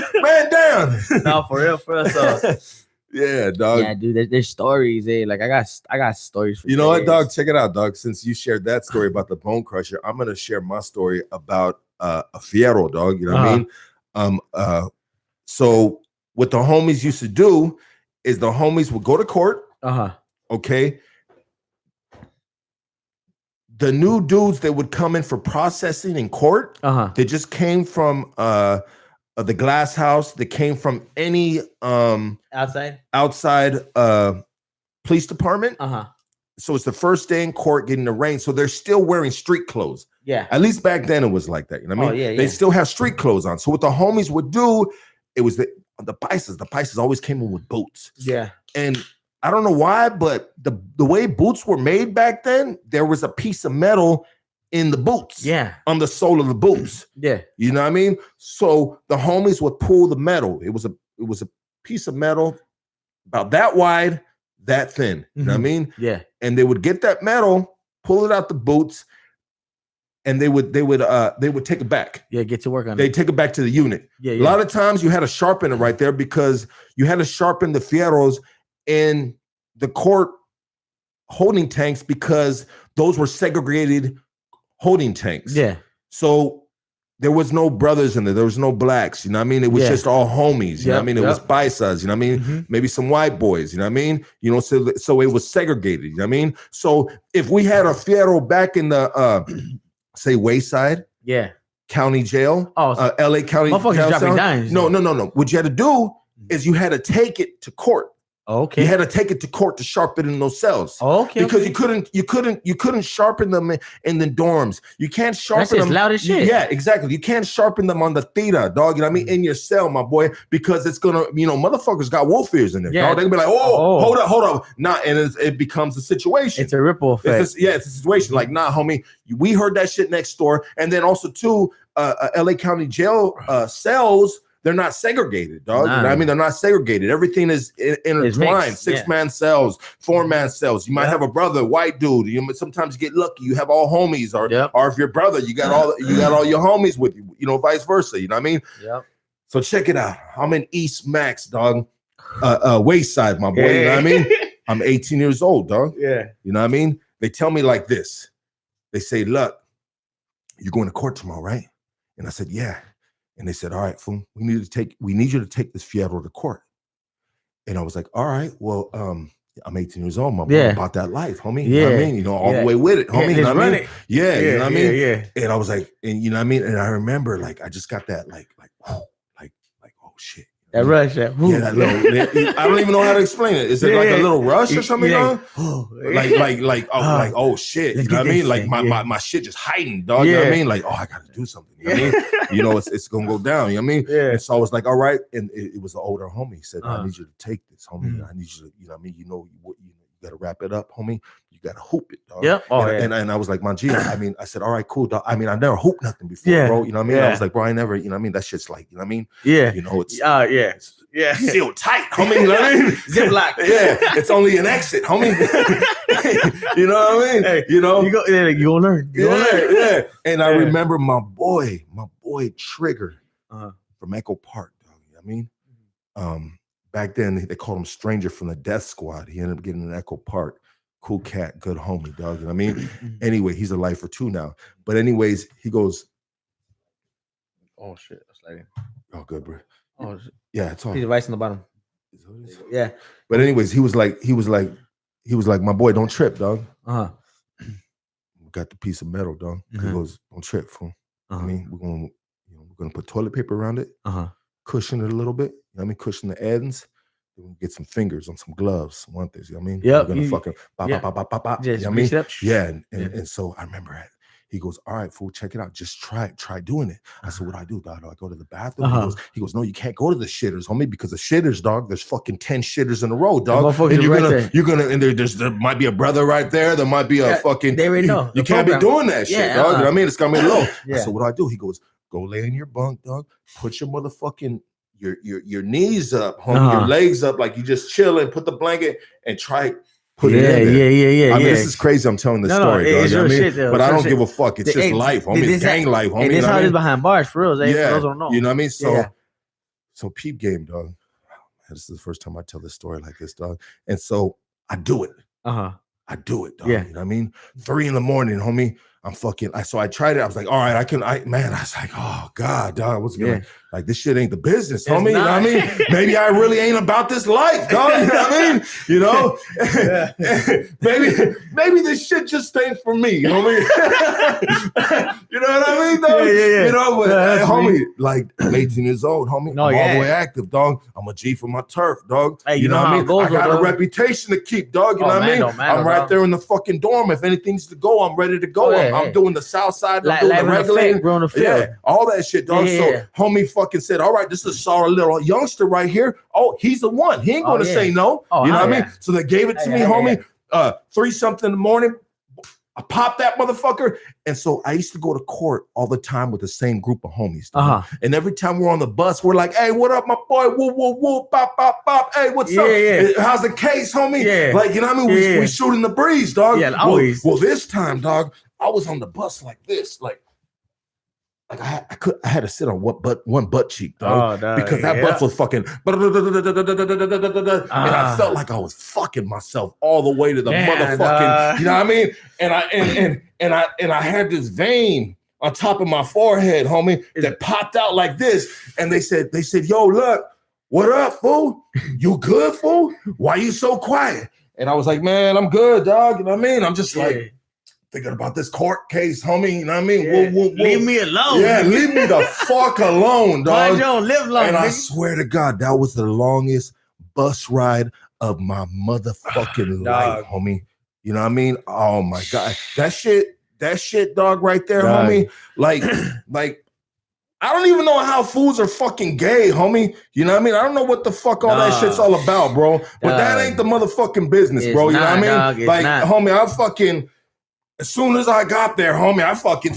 no for real. So Yeah, dog. yeah, dude, there's stories. Like I got stories for You know what, days. dog? Check it out, dog. Since you shared that story about the bone crusher, I'm gonna share my story about a fierro, dog. You know what I mean? So what the homies used to do is the homies would go to court. Okay. The new dudes that would come in for processing in court, they just came from the glass house. They came from any outside police department. So it's the first day in court getting the rain. So they're still wearing street clothes. Yeah. At least back then it was like that. You know what I mean? Oh, yeah, They yeah. still have street clothes on. So what the homies would do, it was the paisas. The paisas always came in with boots. Yeah. And I don't know why, but the way boots were made back then, there was a piece of metal in the boots. Yeah. On the sole of the boots. Yeah. You know what I mean? So the homies would pull the metal. It was a piece of metal about that wide, that thin. You know what I mean? Yeah. And they would get that metal, pull it out the boots, and they would take it back. Yeah, get to work on They it. take it back to the unit. Yeah, A lot of times you had to sharpen it right there because you had to sharpen the fierros in the court holding tanks because those were segregated holding tanks. Yeah. So there was no brothers in there. There was no blacks. You know what I mean? It was just all homies. You know what I mean? It was paisas. You know what I mean? Maybe some white boys. You know what I mean? You know, so it was segregated. You know what I mean? So if we had a fierro back in the say Wayside, county jail, LA County jail. No. What you had to do is you had to take it to court. Okay. You had to take it to court to sharpen in those cells. Okay. Because you couldn't sharpen them in the dorms. You can't sharpen them. Loud as shit. Yeah, exactly. You can't sharpen them on the theta, dog. You know what I mean? In your cell, my boy, because it's gonna, motherfuckers got wolf ears in there. Dog. They can be like, hold up. Nah, and it becomes a situation. It's a ripple effect. It's a situation. Like, nah, homie, we heard that shit next door. And then also too, LA County jail cells. They're not segregated, dog. Nah. You know what I mean? They're not segregated. Everything is intertwined. 6-man cells, 4-man cells. You might have a brother, white dude. Sometimes you get lucky. You have all homies, or if your brother, you got all your homies with you. Vice versa. You know what I mean? Yep. So check it out. I'm in East Max, dog. Wayside, my boy. You know what I mean? I'm 18 years old, dog. Yeah. You know what I mean? They tell me like this. They say, "Look, you're going to court tomorrow, right?" And I said, "Yeah." And they said, "All right, fool, we need you to take this fierro to court." And I was like, "All right, well, I'm 18 years old, my boy, about that life, homie. You know what I mean? All the way with it, homie. You know what I mean? Yeah, you know what I mean? Yeah. And I was like, and you know what I mean? And I remember like I just got that like oh shit. That rush, that that little. I don't even know how to explain it. Is it like a little rush or something? Like oh shit. You know what I mean? Like my shit just heightened, dog. You know what I mean? Like, oh, I gotta do something. You know what I mean? It's gonna go down. You know what I mean? Yeah. And so I was like, all right. And it was an older homie. He said, I need you to take this, homie. I need you to, you know what I mean? You gotta wrap it up, homie. You gotta hoop it, dog. Yep. And I was like, G, I said, all right, cool, dog. I mean, I never hooped nothing before, bro. You know what I mean? I was like, bro, I never, you know what I mean? That shit's like, you know what I mean? Yeah. It's sealed tight, homie. You know what I mean? Ziploc. It's only an exit, homie. You know what I mean? Hey, you gonna learn. Yeah. And I remember my boy Trigger from Echo Park, dog. You know what I mean? Back then they called him Stranger from the Death Squad. He ended up getting an Echo Park. Cool cat, good homie, dog. You know what I mean? Anyway, he's a lifer too now. But anyways, he goes, oh shit, that's like oh good, bro. Oh shit. Yeah, it's all. He's right on the bottom. Yeah. But anyways, he was like, my boy, don't trip, dog. We got the piece of metal, dog. He goes, don't trip, fool. I mean, we're gonna put toilet paper around it, cushion it a little bit. You know what I mean? Cushion the ends. We'll get some fingers on some gloves, some one things. You know what I mean? Yeah. We're gonna fucking pop. You know what I mean? Yeah. And so I remember that. He goes, all right, fool, check it out. Just try doing it. I said, what do I do, dog? Do I go to the bathroom? He goes, no, you can't go to the shitters, homie, because the shitters, dog, there's fucking 10 shitters in a row, dog. And there might be a brother right there. There might be a fucking. They already know. You can't be doing that shit, dog. You know what I mean? It's gonna be low. I said, what do I do? He goes, go lay in your bunk, dog. Put your motherfucking your knees up, homie, your legs up, like you just chilling. Put the blanket and try. Put it in there. Yeah. I mean, this is crazy. I'm telling the story, dog. You know what I mean? But I don't give a fuck. It's just life, homie. It's gang life, homie. And this how it is behind bars, for real. Yeah. For those who don't know. You know what I mean? So peep game, dog. This is the first time I tell this story like this, dog. And so I do it. I do it, dog. Yeah. You know what I mean? 3 a.m, homie. I'm fucking. So I tried it. I was like, all right, I was like, oh God, dog. What's gonna like this shit ain't the business, homie. You know what I mean? Maybe I really ain't about this life, dog. You know what I mean? You know? maybe this shit just ain't for me. You know what I mean? You know what I mean, dog? Yeah. You know, but homie, like I'm 18 years old, homie. I'm all the way active, dog. I'm a G for my turf, dog. Hey, you know what I mean? I got a reputation to keep, dog. You know what I mean? I'm right there in the fucking dorm. If anything's to go, I'm ready to go. I'm doing the south side. I'm doing the regulating. We're on the field. Yeah, all that shit, dog. So homie fucking said, all right, this is a solid little youngster right here. Oh, he's the one. He ain't going to say no. You know what I mean? So they gave it to me, homie. 3-something in the morning. I popped that motherfucker. And so I used to go to court all the time with the same group of homies. And every time we're on the bus, we're like, hey, what up, my boy? Woo, woo, woo, pop, pop, pop. Hey, what's up? How's the case, homie? Like, you know what I mean? We shooting the breeze, dog. Yeah, always. Well, this time, dog, I was on the bus like this, like like I had to sit on one butt cheek, dog, Oh, dog, because that bus yeah. was fucking, and I felt like I was fucking myself all the way to the Damn, motherfucking, dog. you know what I mean? And I had this vein on top of my forehead, homie, that popped out like this, and they said, yo, look, what up, fool? You good, fool? Why you so quiet? And I was like, man, I'm good, dog. You know what I mean? I'm just like thinking about this court case, homie. You know what I mean? Yeah. Leave me alone. Yeah, leave me the fuck alone, dog. Why you don't live long, and I nigga? swear to God, that was the longest bus ride of my motherfucking life, homie. You know what I mean? Oh my God. That shit, dog, right there, Dog. homie. Like, I don't even know how fools are fucking gay, homie. You know what I mean? I don't know what the fuck all that shit's all about, bro. But that ain't the motherfucking business, It's bro. You know not, what I mean? dog, it's Like, not. homie, I fucking, as soon as I got there, homie, I fucking,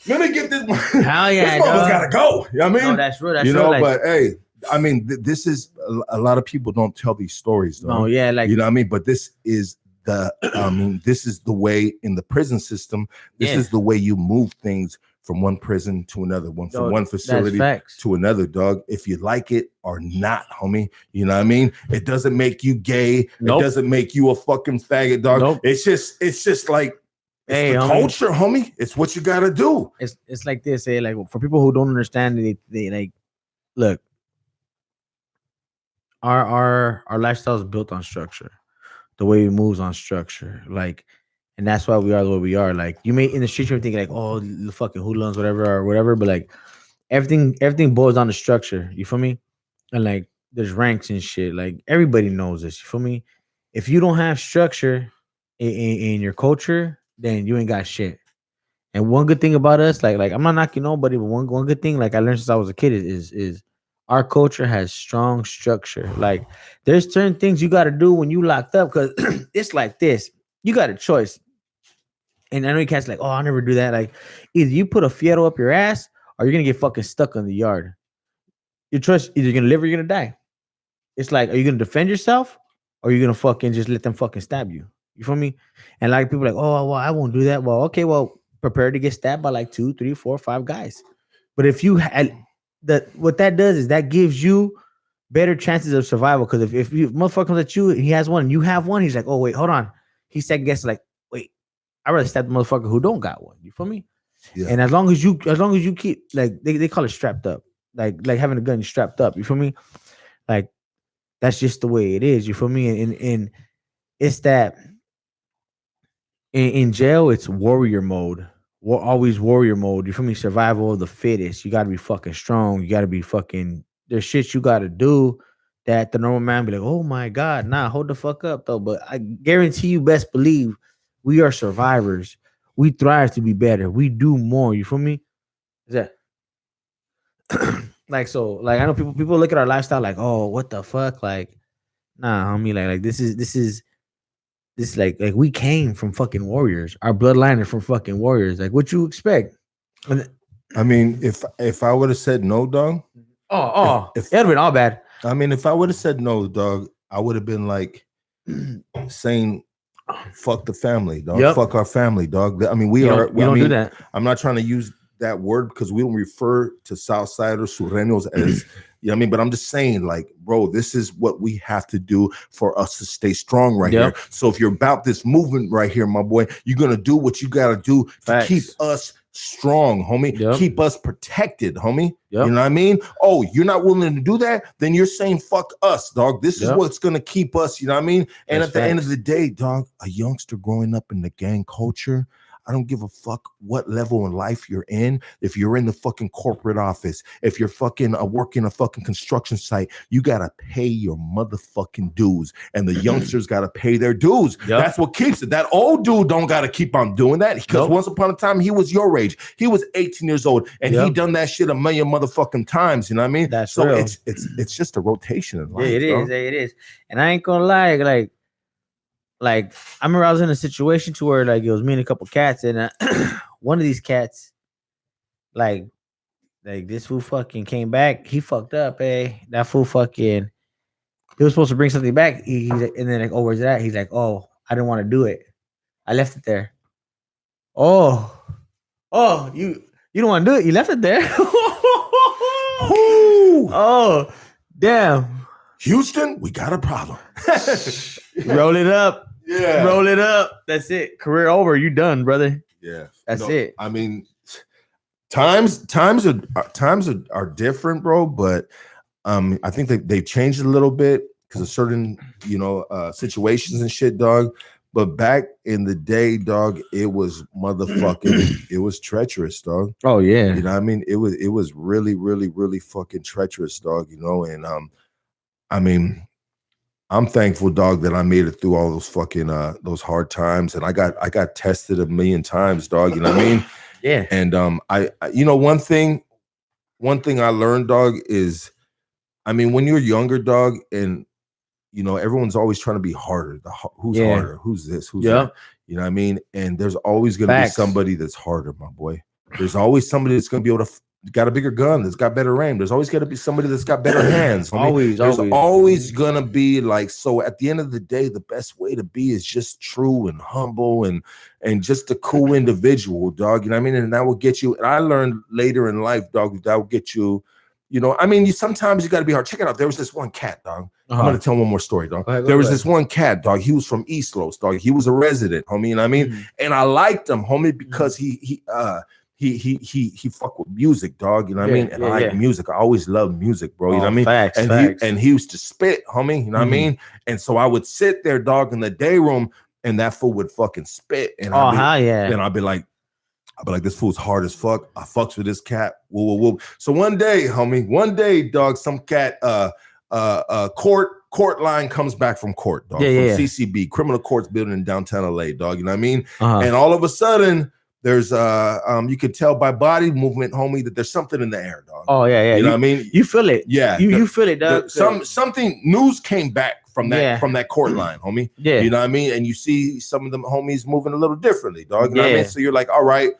let me get this. Hell yeah, this mother's dog. gotta go. You know what I mean? No, that's real. That's you real. know, Like, but hey, I mean, this is a lot of people don't tell these stories, though. no, yeah, like, You know what I mean? But this is this is the way in the prison system. This Yeah. is the way you move things from one prison to another, from Dog, one that's facility facts. to another, dog. If you like it or not, homie. You know what I mean? It doesn't make you gay. Nope. It doesn't make you a fucking faggot, dog. Nope. It's just like it's Hey, the homie. culture, homie. It's what you gotta do. It's like this, like for people who don't understand, they like, look, our lifestyle is built on structure. The way we moves on structure, like, and that's why we are the way we are. Like, you may in the street you're thinking like, oh, the fucking hoodlums, whatever, but like everything boils down to structure. You feel me? And like, there's ranks and shit. Like, everybody knows this. You feel me? If you don't have structure in your culture, then you ain't got shit. And one good thing about us, like I'm not knocking nobody, but one good thing, like I learned since I was a kid, is our culture has strong structure. Like, there's certain things you got to do when you locked up, because it's like this. You got a choice. And I know you cats like, oh, I'll never do that. Like, either you put a fierro up your ass, or you're gonna get fucking stuck in the yard. Your choice, either you're gonna live or you're gonna die. It's like, are you gonna defend yourself, or are you gonna fucking just let them fucking stab you? You feel me? And like, people are like, oh, well, I won't do that. Well, okay, well, prepare to get stabbed by like 2, 3, 4, 5 guys. But if you had that, what that does is that gives you better chances of survival. Because if you motherfucker comes at you, he has one, you have one, he's like, oh wait, hold on. He's second guessing, like, wait, I'd rather stab the motherfucker who don't got one. You feel me? Yeah. And as long as you keep, like, they call it strapped up, like having a gun strapped up. You feel me? Like, that's just the way it is. You feel me? And it's that in jail, it's warrior mode. Always warrior mode. You feel me? Survival of the fittest. You got to be fucking strong. You got to be fucking. There's shit you got to do that the normal man be like, oh my God, nah, hold the fuck up though. But I guarantee you, best believe, we are survivors. We thrive to be better. We do more. You feel me? Is that like, so? Like, I know people look at our lifestyle like, oh, what the fuck? Like, nah, homie. Like this is like we came from fucking warriors. Our bloodline is from fucking warriors. Like, what you expect? I mean, if I would have said no, dog. If it'd have been all bad. I mean, if I would have said no, dog, I would have been like saying, "Fuck the family, dog. Yep. Fuck our family, dog." I mean, We don't do that. I'm not trying to use that word because we don't refer to Southsiders, Sureños as, you know what I mean? But I'm just saying, like, bro, this is what we have to do for us to stay strong right Yep. here. So if you're about this movement right here, my boy, you're going to do what you got to do to Facts. keep us strong, homie. Yep. Keep us protected, homie. Yep. You know what I mean? Oh, you're not willing to do that? Then you're saying, fuck us, dog. This is Yep. what's going to keep us, you know what I mean? And That's at the end of facts. the day, dog, a youngster growing up in the gang culture, I don't give a fuck what level in life you're in. If you're in the fucking corporate office, if you're fucking working a fucking construction site, you gotta pay your motherfucking dues, and the youngsters gotta pay their dues. Yep. That's what keeps it. That old dude don't gotta keep on doing that because Nope. once upon a time he was your age. He was 18 years old, and he Yep. done that shit a million motherfucking times. You know what I mean? That's so real. it's just a rotation in life. Yeah, it bro. is. It is. And I ain't gonna lie, like I remember I was in a situation to where like it was me and a couple cats, and one of these cats, like this fool fucking came back. He fucked up, that fool fucking. He was supposed to bring something back. He's like, and then like, oh, where's it at? He's like, oh, I didn't want to do it. I left it there. Oh, you You don't want to do it. You left it there. Whoo! Oh, damn. Houston, we got a problem. Roll it up. Yeah. Roll it up. That's it. Career over. You done, brother. Yeah. That's it. I mean, times are different, bro, but I think that they changed a little bit because of certain, situations and shit, dog. But back in the day, dog, it was motherfucking, it was treacherous, dog. Oh yeah. You know what I mean? It was really, really, really fucking treacherous, dog, and I mean, I'm thankful, dog, that I made it through all those fucking those hard times, and I got tested a million times, dog. You know what I mean? Yeah. And I one thing I learned, dog, is, I mean, when you're younger, dog, and everyone's always trying to be harder. Who's harder? Who's this? Who's that? You know what I mean? And there's always going to be somebody that's harder, my boy. There's always somebody that's going to be able to got a bigger gun, that's got better aim. There's always got to be somebody that's got better hands. There's always going to be, like, so at the end of the day, the best way to be is just true and humble and just a cool individual, dog. You know what I mean? And that will get you. And I learned later in life, dog, that will get you. I mean, sometimes you got to be hard. Check it out. There was this one cat, dog. I'm going to tell one more story, dog. There was this one cat, dog. He was from East Los, dog. He was a resident, homie. You know what I mean? And I liked him, homie, because he fuck with music, dog. You know what I mean? And I like music. I always loved music, bro. You know what I mean? Facts, and he used to spit, homie. You know what I mean? And so I would sit there, dog, in the day room, and that fool would fucking spit. And I'd be like, this fool's hard as fuck. I fucks with this cat. Whoa, whoa, whoa. So one day, homie, dog, some cat, court line comes back from court, dog, from CCB, Criminal Courts Building in downtown LA, dog. You know what I mean? And all of a sudden, there's you could tell by body movement, homie, that there's something in the air, dog. Oh yeah. You know what I mean? You feel it. Yeah. You feel it, dog. Something news came back from that court line, homie. Yeah. You know what I mean? And you see some of them homies moving a little differently, dog. You know what I mean? So you're like, all right.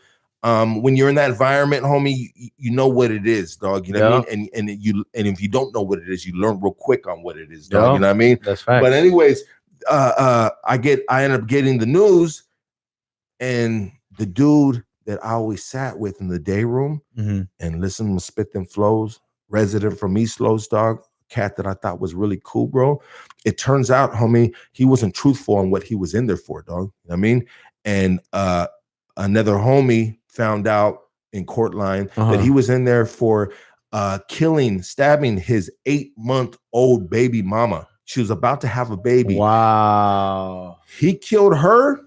When you're in that environment, homie, you know what it is, dog. You know what I mean? And if you don't know what it is, you learn real quick on what it is, dog. You know what I mean? That's right. But anyways, I end up getting the news, and the dude that I always sat with in the day room and listened to spit them flows, resident from East Los, dog, cat that I thought was really cool, bro. It turns out, homie, he wasn't truthful on what he was in there for, dog. You know what I mean? And another homie found out in court line that he was in there for stabbing his 8-month-old baby mama. She was about to have a baby. Wow. He killed her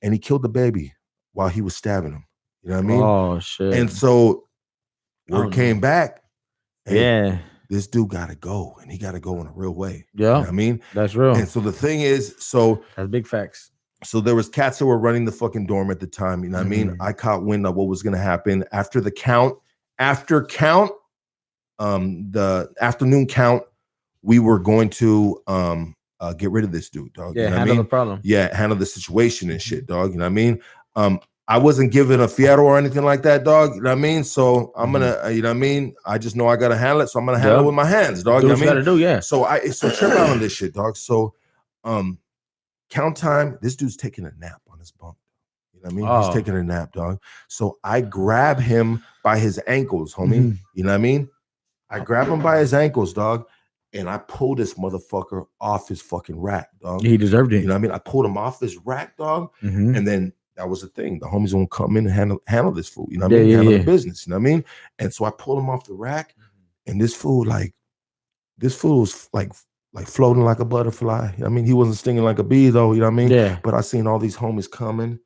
and he killed the baby while he was stabbing him. You know what I mean? Oh, shit. And so word came back. Hey, this dude got to go, and he got to go in a real way. Yeah. You know what I mean? That's real. And so the thing is, that's big facts. So there was cats that were running the fucking dorm at the time. You know what I mean? I caught wind of what was going to happen after the count. The afternoon count, we were going to get rid of this dude, dog. Yeah, you know handle the problem. Yeah, handle the situation and shit, dog. You know what I mean? I wasn't given a fiero or anything like that, dog. You know what I mean? So I'm gonna, you know what I mean? I just know I gotta handle it, so I'm gonna handle it with my hands, dog. Do You know what what I you mean? gotta do, yeah. So check out on this shit, dog. So count time, this dude's taking a nap on his bunk. You know what I mean? He's taking a nap, dog. So I grab him by his ankles, homie. You know what I mean? I grab him by his ankles, dog, and I pull this motherfucker off his fucking rack, dog. He deserved it. You know what I mean? I pulled him off his rack, dog, and then that was the thing. The homies won't come in and handle this fool. You know what I mean? Handle the business. You know what I mean? And so I pulled him off the rack, and this fool was like floating like a butterfly. You know what I mean? He wasn't stinging like a bee, though. You know what I mean? Yeah. But I seen all these homies coming,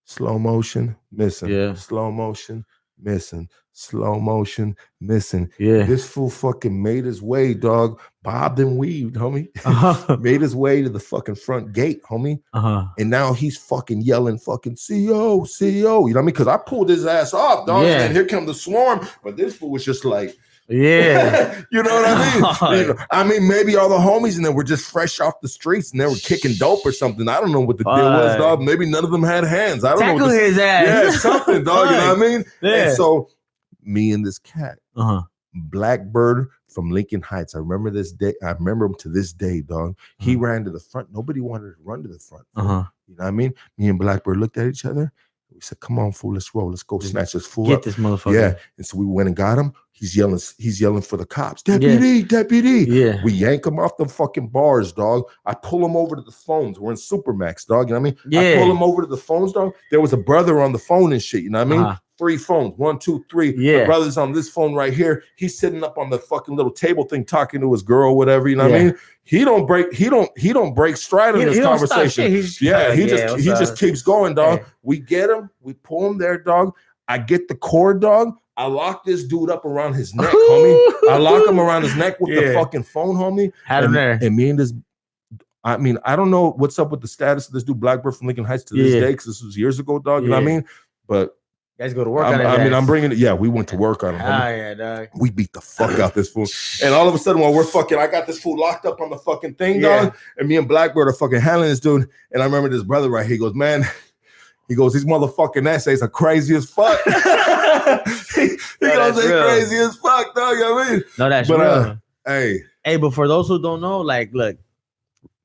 slow motion, missing. Yeah. Slow motion, missing. Slow motion, missing. Yeah. This fool fucking made his way, dog. Bobbed and weaved, homie. Made his way to the fucking front gate, homie. And now he's fucking yelling, fucking CO, CO. You know what I mean? Because I pulled his ass off, dog. And then here come the swarm. But this fool was just like, yeah. You know what I mean? You know, I mean, maybe all the homies in there were just fresh off the streets and they were kicking dope or something. I don't know what the deal was, dog. Maybe none of them had hands. I don't know. His ass. Yeah, something, dog. You know what I mean? Yeah. And so me and this cat, Blackbird from Lincoln Heights. I remember this day. I remember him to this day, dog. He ran to the front. Nobody wanted to run to the front. You know what I mean? Me and Blackbird looked at each other. We said, come on, fool, let's roll. Let's go snatch this fool Get up. this motherfucker. Yeah. And so we went and got him. He's yelling for the cops. Deputy, deputy. Yeah. We yank him off the fucking bars, dog. I pull him over to the phones. We're in Supermax, dog. You know what I mean? Yeah. I pull him over to the phones, dog. There was a brother on the phone and shit. You know what I mean? 3 phones. 1, 2, 3. Yeah. The brother's on this phone right here. He's sitting up on the fucking little table thing talking to his girl, whatever. You know what I mean? He don't break stride in this conversation. He just keeps going, dog. Hey. We get him. We pull him there, dog. I get the cord, dog. I lock this dude up around his neck, homie. I lock him around his neck with the fucking phone, homie. Had him there. And me and this, I mean, I don't know what's up with the status of this dude, Blackbird from Lincoln Heights to this day, because this was years ago, dog. You know what I mean? But you guys go to work on it. I mean, I'm bringing it. Yeah, we went to work on him. Yeah, dog. We beat the fuck out this fool. And all of a sudden, while we're fucking, I got this fool locked up on the fucking thing, dog. And me and Blackbird are fucking handling this dude. And I remember this brother right here. He goes, man, these motherfucking essays are crazy as fuck. he goes, they crazy as fuck, dog. You know what I mean? No, that's real. Hey, but for those who don't know, like, look,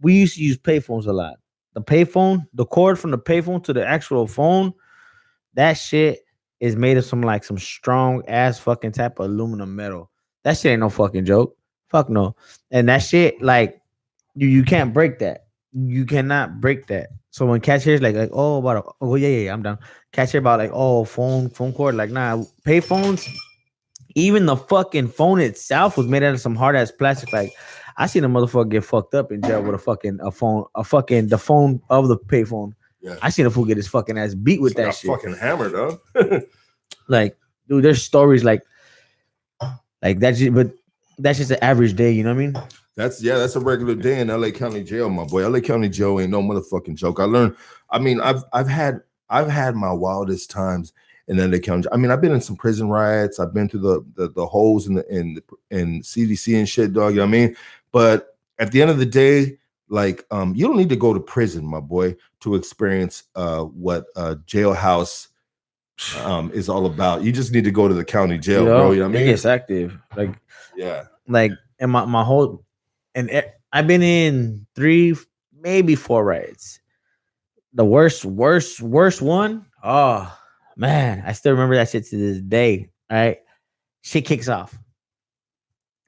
we used to use payphones a lot. The payphone, the cord from the payphone to the actual phone, that shit is made of some strong ass fucking type of aluminum metal. That shit ain't no fucking joke. Fuck no. And that shit, like, you can't break that. You cannot break that. So when Catch hears I'm down. Catch hear about like, oh, phone cord, like, nah, payphones. Even the fucking phone itself was made out of some hard ass plastic. Like, I seen a motherfucker get fucked up in jail with the phone of the payphone. Yeah. I seen a fool get his fucking ass beat with that shit. Fucking hammered, dog. Like, dude, there's stories like that, but that's just an average day. You know what I mean? That's a regular day in LA County Jail, my boy. LA County Jail ain't no motherfucking joke. I've had my wildest times in LA County. I mean, I've been in some prison riots. I've been through the holes in CDC and shit, dog. You know what I mean? But at the end of the day, like, you don't need to go to prison, my boy, to experience what jailhouse is all about. You just need to go to the county jail, bro. You know what I mean? It gets active. Like, yeah. Like, and my whole, and I've been in 3, maybe 4 riots. The worst one. Oh man, I still remember that shit to this day. All right, shit kicks off.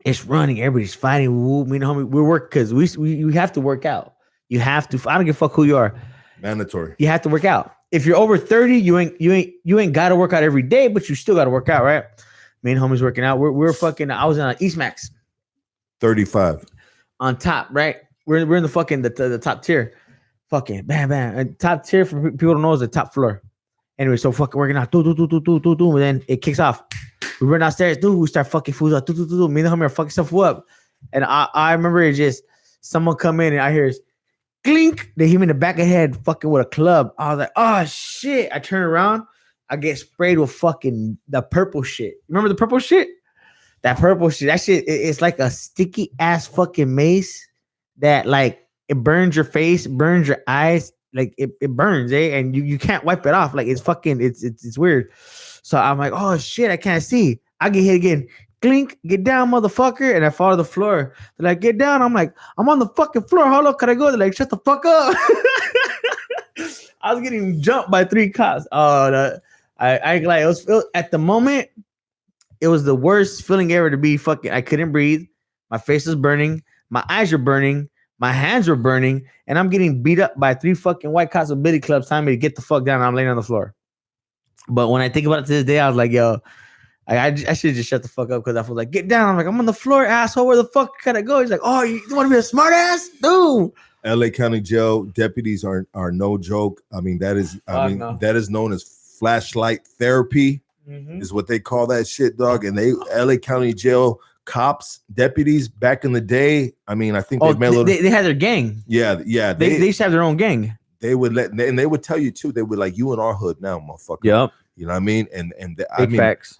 It's running. Everybody's fighting. Me and homie, we work because we have to work out. You have to. I don't give a fuck who you are. Mandatory. You have to work out. If you're over 30, you ain't got to work out every day, but you still got to work out, right? Me and homies working out. We're fucking. I was on East Max. 35 on top, right? We're in the fucking the top tier. Fucking bam bam. And top tier for people don't know is the top floor. Anyway, so fucking working out. Do. And then it kicks off. We run downstairs, dude. We start fucking fools up. Do. Me and the homie are fucking stuff up. And I remember it just someone come in and I hear clink. They hit me in the back of the head fucking with a club. I was like, oh shit. I turn around. I get sprayed with fucking the purple shit. Remember the purple shit? That purple shit. That shit, it's like a sticky ass fucking mace that like it burns your face, burns your eyes. Like it burns, and you can't wipe it off. Like it's fucking, it's weird. So I'm like, oh shit, I can't see. I get hit again. Clink, get down, motherfucker. And I fall to the floor. They're like, get down. I'm like, I'm on the fucking floor. How low can I go? They're like, shut the fuck up. I was getting jumped by 3 cops. Oh, I like, it was at the moment, it was the worst feeling ever to be fucking, I couldn't breathe. My face was burning. My eyes were burning. My hands were burning. And I'm getting beat up by 3 fucking white cops with billy clubs telling me to get the fuck down. I'm laying on the floor. But when I think about it to this day, I was like, yo, I should just shut the fuck up because I feel like, get down. I'm like, I'm on the floor, asshole. Where the fuck can I go? He's like, oh, you want to be a smart ass? Dude. LA County Jail deputies are no joke. I mean, that is known as flashlight therapy, is what they call that shit, dog. And LA County Jail cops, deputies back in the day, I mean, I think they had their gang. Yeah. They used to have their own gang. They would they would tell you too. They would like, you in our hood now, motherfucker. Yep. You know what I mean? And facts.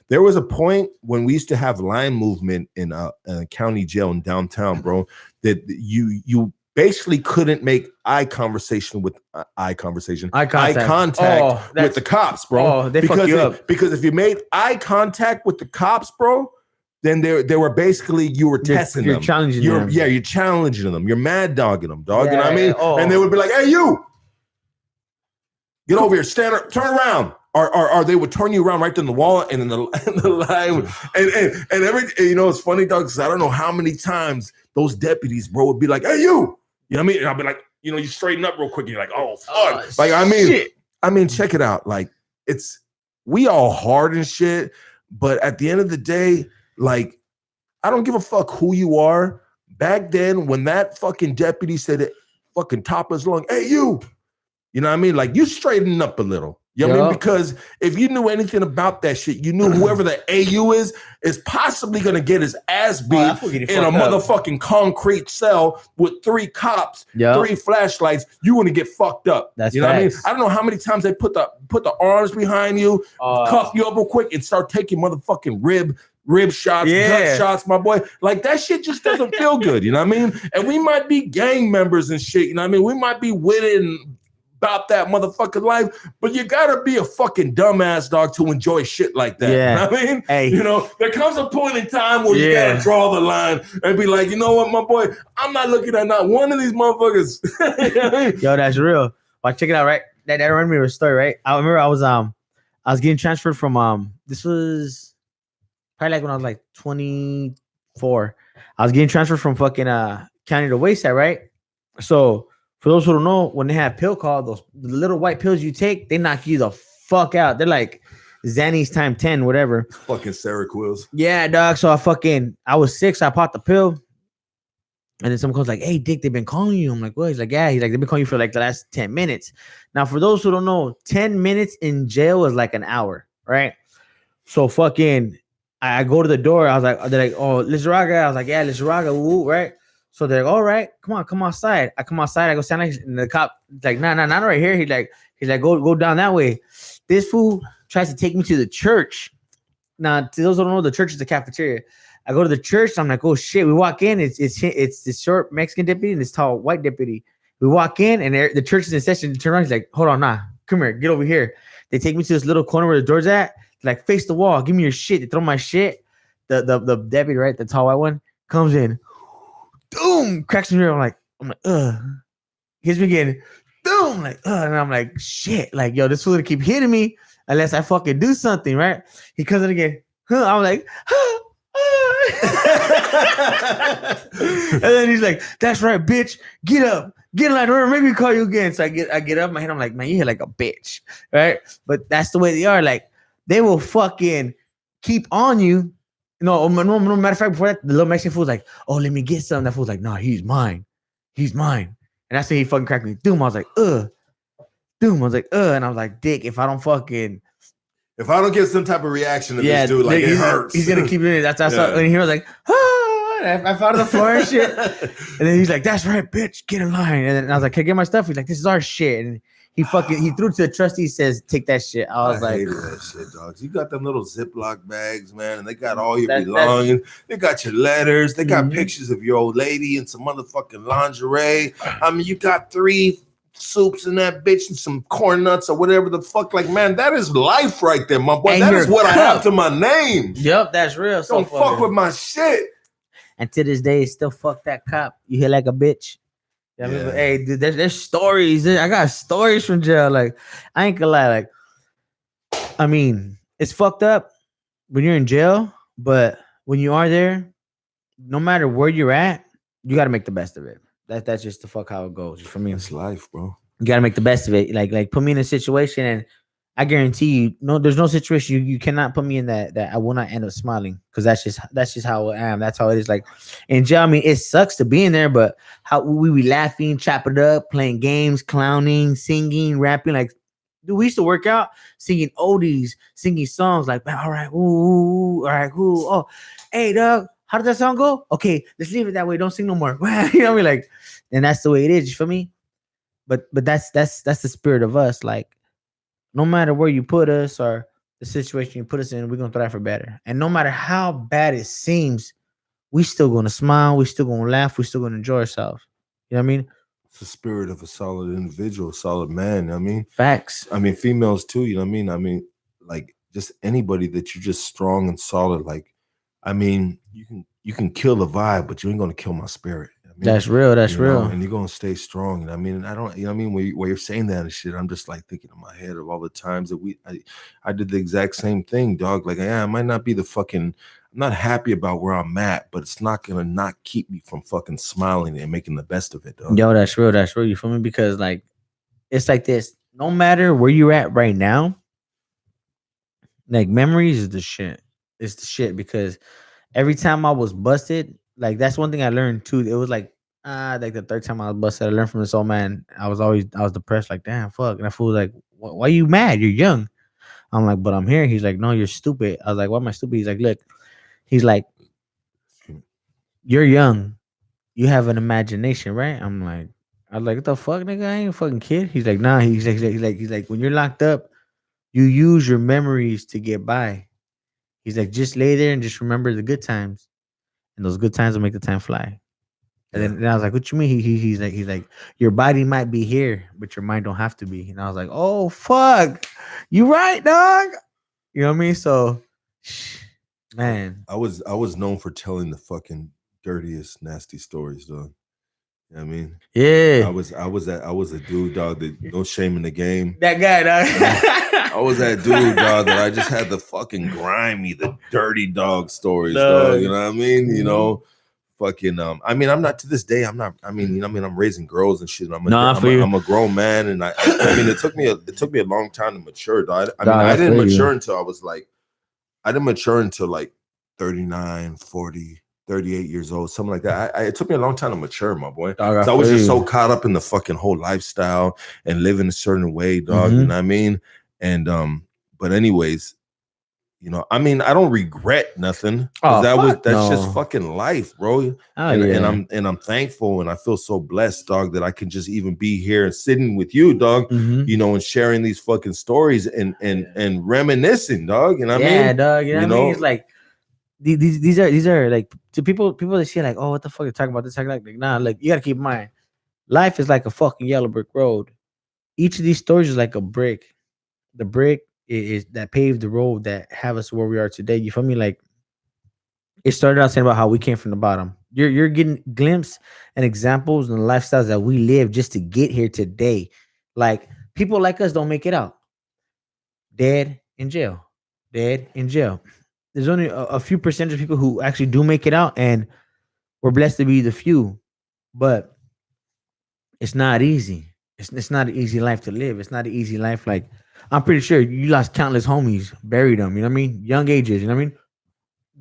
There was a point when we used to have line movement in a county jail in downtown, bro, that you basically couldn't make eye contact with the cops, bro. Oh, they fuck you up. Because if you made eye contact with the cops, bro, then they were basically, you were testing them. Challenging them. Yeah, you're challenging them. You're mad dogging them, dog. Yeah, you know what I mean? And they would be like, hey, you. Get over here, stand up, turn around. Or they would turn you around right in the wall and in the line. And every, it's funny, dog, because I don't know how many times those deputies, bro, would be like, hey, you. You know what I mean? And I'll be like, you straighten up real quick. And you're like, oh, fuck. Like, I mean, check it out. Like, we all hard and shit. But at the end of the day, like, I don't give a fuck who you are. Back then, when that fucking deputy said it, fucking top us long, hey, you. You know what I mean? Like, you straighten up a little. You know what I mean? Because if you knew anything about that shit, you knew whoever the AU is possibly going to get his ass beat in a motherfucking concrete cell with 3 cops, 3 flashlights. You want to get fucked up. That's you know what I mean? I don't know how many times they put the arms behind you, cuff you up real quick, and start taking motherfucking rib shots, gut shots, my boy. Like, that shit just doesn't feel good. You know what I mean? And we might be gang members and shit. You know what I mean? We might be with it and about that motherfucking life, but you gotta be a fucking dumbass, dog, to enjoy shit like that. Yeah. You know what I mean? Hey. There comes a point in time where you gotta draw the line and be like, you know what, my boy, I'm not looking at not one of these motherfuckers. You know what I mean? Yo, that's real. Well, check it out, right? That reminded me of a story, right? I remember I was getting transferred from this was probably like when I was like 24. I was getting transferred from fucking county to Wayside, right? So for those who don't know, when they have pill call, the little white pills you take, they knock you the fuck out. They're like Xannies times 10, whatever. Fucking Seroquels. Yeah, dog. So I was sick, so I popped the pill. And then someone comes like, hey, Dick, they've been calling you. I'm like, what? He's like, yeah. He's like, they've been calling you for like the last 10 minutes. Now, for those who don't know, 10 minutes in jail is like an hour, right? So fucking, I go to the door. I was like, they're like, oh, Lizaraga. I was like, yeah, Lizaraga, woo, right? So they're like, all right, come outside. I come outside, I go stand next, and the cop like, nah, not right here. He's like, go down that way. This fool tries to take me to the church. Now, to those who don't know, the church is the cafeteria. I go to the church, I'm like, oh shit. We walk in, it's this short Mexican deputy and this tall white deputy. We walk in and the church is in session. Turn around, he's like, hold on, nah, come here, get over here. They take me to this little corner where the door's at. Like, face the wall, give me your shit. They throw my shit. The deputy, right, the tall white one, comes in. Boom, cracks me. I'm like, ugh. Hits me again. Boom, I'm like, ugh. And I'm like, shit. Like, yo, this fool gonna keep hitting me unless I fucking do something, right? He comes in again. I'm like, and then he's like, that's right, bitch. Get up. Get in line. Or maybe call you again. So I get up my head. I'm like, man, you hit like a bitch. Right? But that's the way they are. Like, they will fucking keep on you. No, matter of fact, before that, the little Mexican fool's like, oh, let me get some. That fool's like, no, he's mine. He's mine. And that's when he fucking cracked me. Doom. I was like, ugh. Doom. I was like, ugh. And I was like, Dick, if I don't get some type of reaction to this dude, like, it hurts. He's going to keep doing it. That's and he was like, ah. And I fell on the floor and shit. And then he's like, that's right, bitch. Get in line. And then I was like, can I get my stuff? He's like, this is our shit. And he threw it to the trustee, says, take that shit. I hated that shit, dogs. You got them little Ziploc bags, man, and they got all your belongings. They got your letters. They got pictures of your old lady and some motherfucking lingerie. I mean, you got 3 soups in that bitch and some corn nuts or whatever the fuck. Like, man, that is life right there, my boy. And that is what I have to my name. Yep, that's real. Don't fuck with my shit. And to this day, still fuck that cop. You hit like a bitch. You know what I mean? But, hey, dude, there's stories. I got stories from jail. Like, I ain't gonna lie. Like, I mean, it's fucked up when you're in jail, but when you are there, no matter where you're at, you got to make the best of it. That's just the fuck how it goes. For me, it's life, bro. You got to make the best of it. Like put me in a situation, and I guarantee you, there's no situation you cannot put me in that I will not end up smiling, because that's just how I am. That's how it is. Like in jail, I mean, it sucks to be in there, but how we be laughing, chopping it up, playing games, clowning, singing, rapping. Like, dude, we used to work out singing oldies, singing songs like, all right, ooh, all right, ooh, oh, hey, dog, how did that song go? Okay, let's leave it that way. Don't sing no more. You know what I mean? Like, and that's the way it is. You feel me? But that's the spirit of us. Like, no matter where you put us or the situation you put us in, we're gonna try for better. And no matter how bad it seems, we still gonna smile, we still gonna laugh, we still gonna enjoy ourselves. You know what I mean? It's the spirit of a solid individual, a solid man. You know what I mean? Facts. I mean, females too, you know what I mean? I mean, like, just anybody that you're just strong and solid. Like, I mean, you can kill the vibe, but you ain't gonna kill my spirit. I mean? That's real. That's You know, real. and you're gonna stay strong. And I mean, I don't, you know what I mean? When you're saying that and shit, I'm just like thinking in my head of all the times that I did the exact same thing, dog. Like, yeah, I might not be the fucking, I'm not happy about where I'm at, but it's not gonna not keep me from fucking smiling and making the best of it, dog. Yo, that's real. That's real. You feel me? Because like it's like this. No matter where you're at right now, like memories is the shit. It's the shit because every time I was busted, like that's one thing I learned too. It was like the third time I was busted, I learned from this old man. I was depressed, like damn fuck. And I fool was like, why you mad? You're young. I'm like, but I'm here. He's like, no, you're stupid. I was like, why am I stupid? He's like, look, he's like, you're young. You have an imagination, right? I was like, what the fuck, nigga? I ain't a fucking kid. He's like, nah. He's like, when you're locked up, you use your memories to get by. He's like, just lay there and just remember the good times, and those good times will make the time fly. And Yeah. then I was like, "What you mean?" He's like, "Your body might be here, but your mind don't have to be." And I was like, "Oh fuck, you right, dog." You know what I mean? So, man, I was known for telling the fucking dirtiest, nasty stories, dog. You know what I mean? yeah, I was a dude, dog, that no shame in the game. that guy, I dog. was that dude, dog, that I just had the fucking grimy, the dirty dog stories, dog. You know what I mean? You know, fucking I mean, I'm not to this day, I'm not, I mean, you know, I mean, I'm raising girls and shit. Nah, I feel you. I'm a grown man, and I mean, it took me a long time to mature, dog. I mean, Dog, I I didn't feel you. mature until I was like, I didn't mature until like 39, 40, 38 years old, something like that. It took me a long time to mature, my boy. Dog, I So I was feel just so you. caught up in the fucking whole lifestyle and living a certain way, dog. You Mhm. know what I mean? And but anyways, you know, I mean, I don't regret nothing because Oh fuck that's just no. fucking life, bro. Oh And yeah. I'm thankful and I feel so blessed, dog, that I can just even be here and sitting with you, dog, Mhm. you know, and sharing these fucking stories and reminiscing, dog. You know what I Yeah, mean? dog. You know You what I mean? It's know, like these are like to people that say like, oh, what the fuck you talking about this? Like, nah, like you gotta keep in mind, life is like a fucking yellow brick road. Each of these stories is like a brick. The brick is that paved the road that have us where we are today. You feel me? Like it started out saying about how we came from the bottom. You're getting glimpse and examples and the lifestyles that we live just to get here today. Like people like us don't make it out. Dead in jail. Dead in jail. There's only a few percentage of people who actually do make it out, and we're blessed to be the few. But it's not easy. It's not an easy life to live. It's not an easy life. Like I'm pretty sure you lost countless homies, buried them. You know what I mean? Young ages. You know what I mean?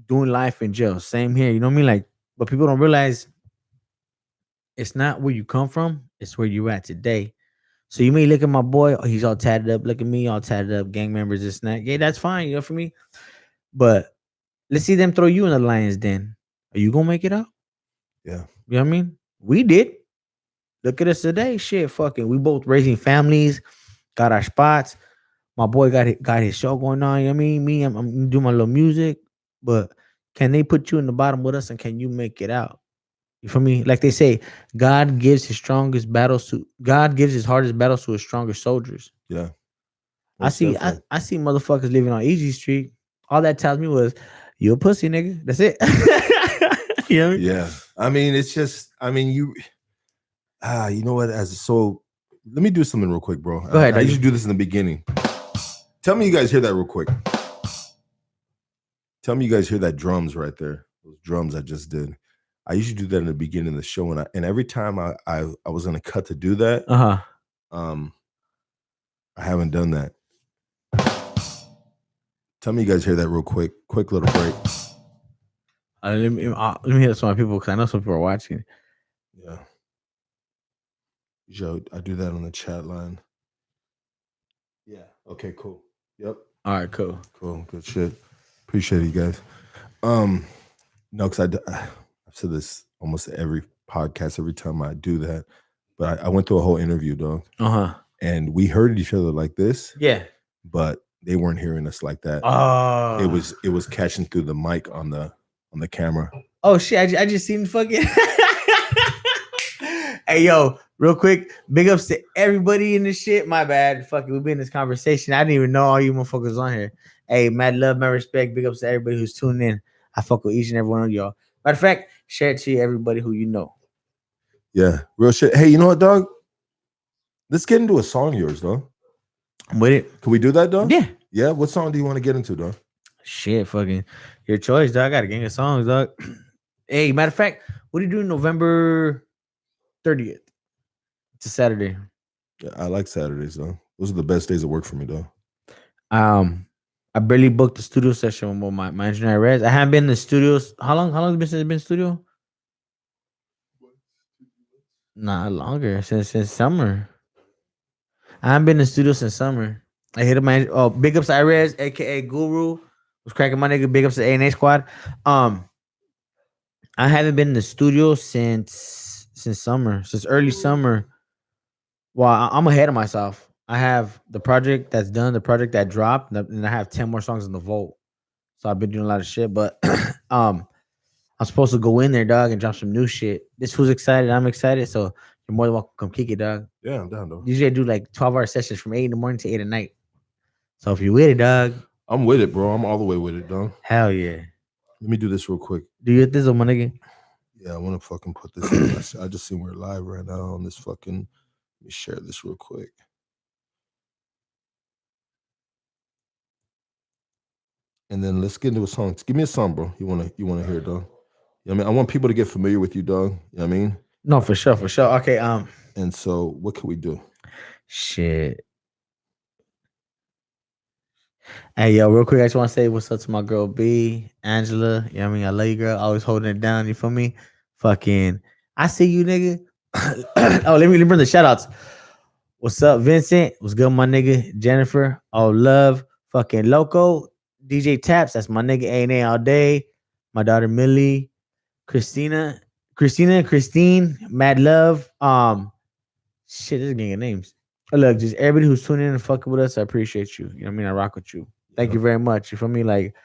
Doing life in jail. Same here. You know what I mean? Like, but people don't realize it's not where you come from. It's where you at today. So you may look at my boy. Oh, he's all tatted up. Look at me, all tatted up. Gang members, this and that. Yeah, that's fine. You know for me. But let's see them throw you in the lion's den. Are you gonna make it out? yeah, You know what I mean? We did. Look at us today. Shit, fucking. We both raising families, got our spots. My boy got his show going on. You know what I mean? Me, I'm doing my little music. But can they put you in the bottom with us and can you make it out? You feel me? Like they say, God gives his hardest battles to his strongest soldiers. yeah. I Most see definitely. I see motherfuckers living on Easy Street. All that tells me was you a pussy nigga. That's it. You know what I mean? Yeah. I mean, it's just, I mean, you know what? Let me do something real quick, bro. Go ahead, I doggy. usually do this in the beginning. Tell me you guys hear that real quick. Tell me you guys hear that drums right there. Those drums I just did. I usually do that in the beginning of the show, and every time I was gonna cut to do that, Uh-huh. um, I haven't done that. Tell me you guys hear that real quick. Quick little break. Let me hear some of my people because I know some people are watching. Yeah. Joe, I do that on the chat line. Yeah. Okay, cool. Yep. All right, cool. Cool. Good shit. Appreciate it, you guys. No, because I've said this almost every podcast, every time I do that. But I went through a whole interview, dog. Uh-huh. And we heard each other like this, Yeah. but they weren't hearing us like that. Oh. It was catching through the mic on the camera. Oh shit! I just seen fucking. Hey yo, real quick, big ups to everybody in this shit. My bad, fucking, we've been in this conversation. I didn't even know all you motherfuckers on here. Hey, mad love, mad respect. Big ups to everybody who's tuning in. I fuck with each and every one of y'all. Matter of fact, share it to everybody who you know. Yeah, real shit. Hey, you know what, dog? Let's get into a song of yours, dog. I'm with it. Can we do that, dog? Yeah. Yeah. What song do you want to get into, dog? Shit, fucking your choice, dog. I got a gang of songs, dog. Hey, matter of fact, what are you doing November 30th? It's a Saturday. Yeah, I like Saturdays, though. Those are the best days of work for me, though. I barely booked the studio session with my engineer Rez. I haven't been in the studios. How long? How long has it been since I've been in studio? Not longer. Since summer. I haven't been in the studio since summer. I hit up my big ups to Irez, aka Guru. Was cracking my nigga. Big ups to A&A squad. Um, I haven't been in the studio since summer, since early summer. Well, I'm ahead of myself. I have the project that's done, the project that dropped, and I have 10 more songs in the vault. So I've been doing a lot of shit, but I'm supposed to go in there, dog, and drop some new shit. This fool's excited. I'm excited. So you're more than welcome. Come kick it, dog. Yeah, I'm down, though. Usually I do like 12-hour sessions from 8 in the morning to 8 at night. So if you're with it, dog, I'm with it, bro. I'm all the way with it, dog. hell yeah. Let me do this real quick. Do you hit this on my nigga? Yeah, I want to fucking put this in. I just seen we're live right now on this fucking. Let me share this real quick. And then let's get into a song. Give me a song, bro. You wanna hear it, dog? You know what I mean? I want people to get familiar with you, dog. You know what I mean? No, for sure, for sure. Okay, And so what can we do? shit. Hey, yo, real quick, I just want to say what's up to my girl B, Angela. You know what I mean? I love you, girl. Always holding it down. You feel me? Fucking, I see you, nigga. Oh, let me bring the shout outs. What's up, Vincent? What's good, my nigga? Jennifer. All love. Fucking Loco. DJ Taps. That's my nigga A&A all day. My daughter Millie. Christine. Christine. Mad love. Shit, this is getting names. Look, just everybody who's tuning in and fucking with us, I appreciate you. You know what I mean? I rock with you. Thank you very much. You feel me? Like,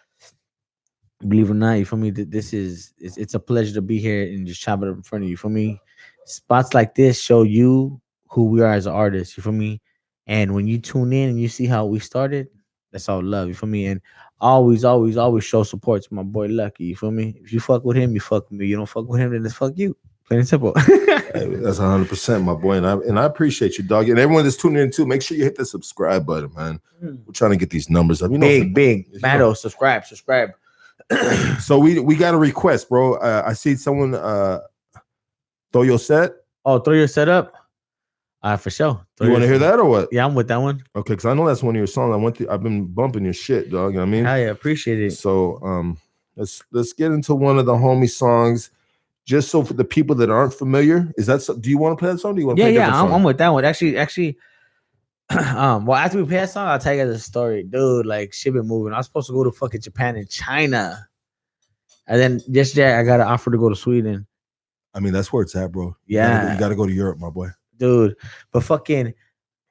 believe it or not, you feel me? This is it's a pleasure to be here and just chop it up in front of you. You feel me? Spots like this show you who we are as artists. You feel me? And when you tune in and you see how we started, that's all love. You feel me? And always show support to my boy Lucky. You feel me? If you fuck with him, you fuck with me. You don't fuck with him, then it's fuck you. Plain and simple. Hey, that's 100%, my boy, and I appreciate you, dog. And everyone that's tuning in too, make sure you hit the subscribe button, man. We're trying to get these numbers up. You know, big, Mado, subscribe. So we got a request, bro. I see someone throw your set. Oh, throw your set up. For sure. You want to hear that or what? Yeah, I'm with that one. Okay, because I know that's one of your songs. I've been bumping your shit, dog. You know what I mean? Hell yeah, appreciate it. So let's get into one of the homie songs. Just so for the people that aren't familiar, do you want to play that song? Do you want to play Yeah, I'm with that one. Actually, well, after we play that song, I'll tell you guys a story. Dude, like shit been moving. I was supposed to go to fucking Japan and China. And then yesterday I got an offer to go to Sweden. I mean, that's where it's at, bro. Yeah. You gotta go to Europe, my boy. Dude. But fucking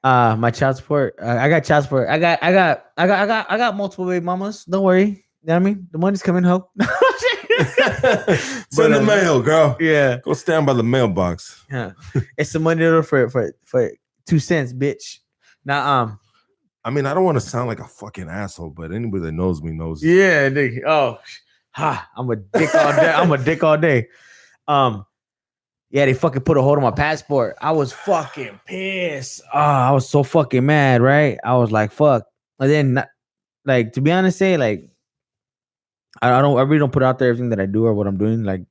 my child support. I got child support. I got multiple baby mamas. Don't worry. You know what I mean? The money's coming home. Send the mail, girl. Yeah. Go stand by the mailbox. Yeah. It's the money order for 2 cents, bitch. Now, I mean, I don't want to sound like a fucking asshole, but anybody that knows me knows. Yeah, nigga. Oh, I'm a dick all day. I'm a dick all day. Yeah, they fucking put a hold on my passport. I was fucking pissed. Oh, I was so fucking mad, right? I was like, fuck. And then, like, to be honest, like, I really don't put out there everything that I do or what I'm doing. Like,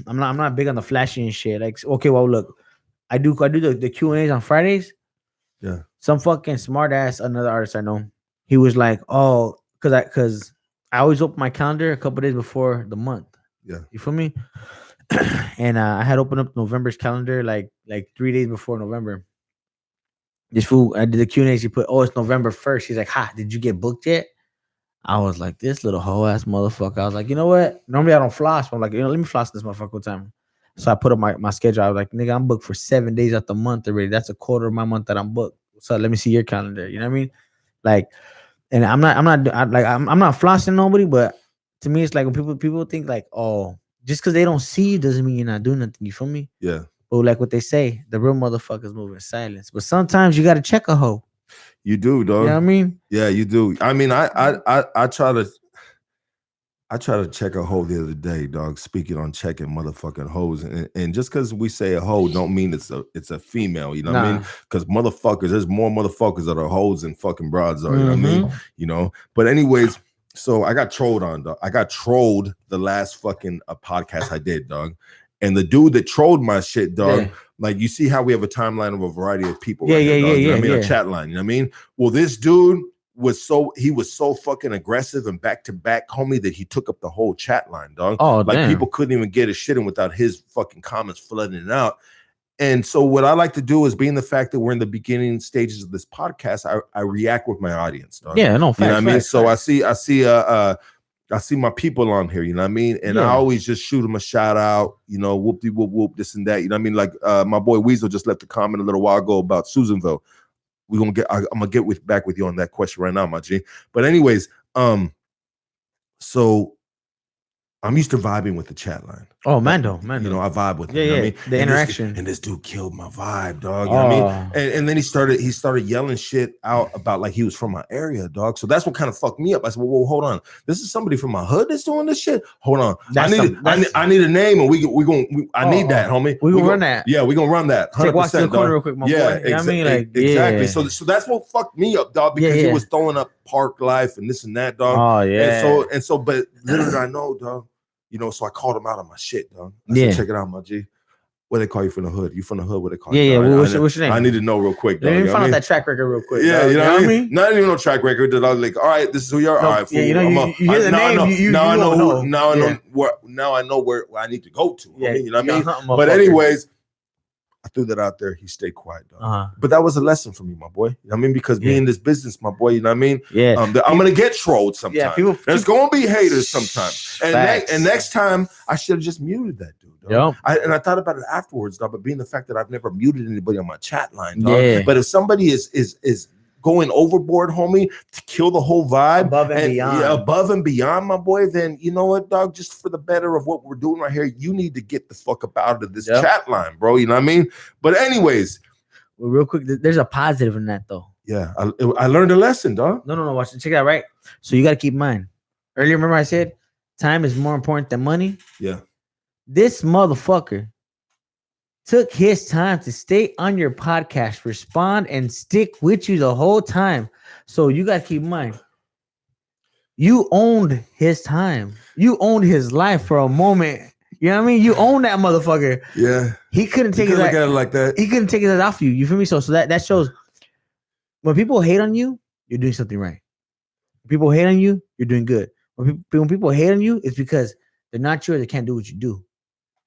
I'm not big on the flashy and shit. Like, okay, well, look, I do the Q&As on Fridays. Yeah. Some fucking smart ass, another artist I know, he was like, oh, because I always open my calendar a couple days before the month. Yeah. You feel me? And I had opened up November's calendar like 3 days before November. This fool, I did the Q&A. She put, oh, it's November 1st. She's like, did you get booked yet? I was like, this little hoe ass motherfucker. I was like, you know what? Normally I don't floss. But I'm like, let me floss this motherfucker one time. So I put up my schedule. I was like, nigga, I'm booked for 7 days out the month already. That's a quarter of my month that I'm booked. So let me see your calendar. You know what I mean? Like, and I'm not flossing nobody, but to me, it's like when people think like, oh, just because they don't see you doesn't mean you're not doing nothing. You feel me? Yeah. But like what they say, the real motherfuckers move in silence. But sometimes you got to check a hoe. You do, dog. You know what I mean? Yeah, you do. I mean, I try I tried to check a hoe the other day, dog. Speaking on checking motherfucking hoes, and just because we say a hoe, don't mean it's a female. You know what I mean? Nah. Because motherfuckers, there's more motherfuckers that are hoes than fucking broads are. You know what I mean? Mhm. You know. But anyways, so I got trolled on, dog. I got trolled the last fucking podcast I did, dog. And the dude that trolled my shit, dog. Yeah. Like you see how we have a timeline of a variety of people, Yeah, right here, yeah, dog. yeah, You know what I yeah, mean? A yeah. chat line. You know what I mean? Well, this dude was so fucking aggressive and back to back, homie, that he took up the whole chat line, dog. Oh, Like damn. people couldn't even get his shit in without his fucking comments flooding it out. And so what I like to do is, being the fact that we're in the beginning stages of this podcast, I react with my audience, dog. Yeah, no, facts, you know what I mean? facts, So facts. I see my people on here, you know what I mean? And I Yeah. always just shoot them a shout out, you know, whoop de whoop whoop, this and that. You know what I mean? Like my boy Weasel just left a comment a little while ago about Susanville. I'm gonna get back with you on that question right now, my G. But anyways, so I'm used to vibing with the chat line. Oh, That- Mando. You know, I vibe with him. Yeah, You know what I yeah. mean? The And interaction. this dude killed my vibe, dog. You know what I mean? Oh. And then he started yelling shit out about like he was from my area, dog. So that's what kind of fucked me up. I said, well, hold on. This is somebody from my hood that's doing this shit. Hold on. I need a name, and I need that, homie. We gonna run that. Yeah, we gonna run that. 100%. Take walk to the corner dog. real quick, my Yeah, boy. You know what I mean? Like, exactly. yeah. So that's what fucked me up, dog, because he was throwing up park life and this and that, dog. Oh, yeah. And so, but little did I know, dog. You know, so I called him out on my shit, dog. I Yeah. said, check it out, my G. What they call you from the hood? You from the hood? What they call Yeah, you? yeah. dog? What's your name? I need to know real quick, dog. Let me You know find what I out mean? that track record real quick. Yeah, dog. you know what I mean? mean? Not even no track record. That I was like, all right, this is who you are. No, All right, fool. yeah, you know, I'm you hear the name, now I know know. who. Now I Yeah. know where. Now I know where I need to go to. Yeah, homie, you know what I you mean? got hunting, But motherfucker. anyways, I threw that out there. He stayed quiet, dog. Uh-huh. But that was a lesson for me, my boy. You know what I mean? Because Yeah. me in this business, my boy, you know what I mean? Yeah. I'm gonna get trolled sometimes. people- There's gonna be haters sometimes. And Facts. next time I should have just muted that dude. Dog. I thought about it afterwards, dog. But being the fact that I've never muted anybody on my chat line, dog. Yeah. But if somebody is going overboard, homie, to kill the whole vibe, Above and beyond. yeah, above and beyond, my boy, then you know what, dog? Just for the better of what we're doing right here, you need to get the fuck up out of this chat line, bro. You know what I mean? But anyways, well, real quick, there's a positive in that though. Yeah, I learned a lesson, dog. No, watch it. Check it out, right? So you got to keep in mind. Earlier, remember I said time is more important than money? Yeah. This motherfucker took his time to stay on your podcast, respond, and stick with you the whole time. So you got to keep in mind, you owned his time. You owned his life for a moment. You know what I mean? You own that motherfucker. Yeah. He couldn't take it look at it like that. He couldn't take it off you. You feel me? So that shows when people hate on you, you're doing something right. When people hate on you, you're doing good. When people hate on you, it's because they're not sure they can't do what you do.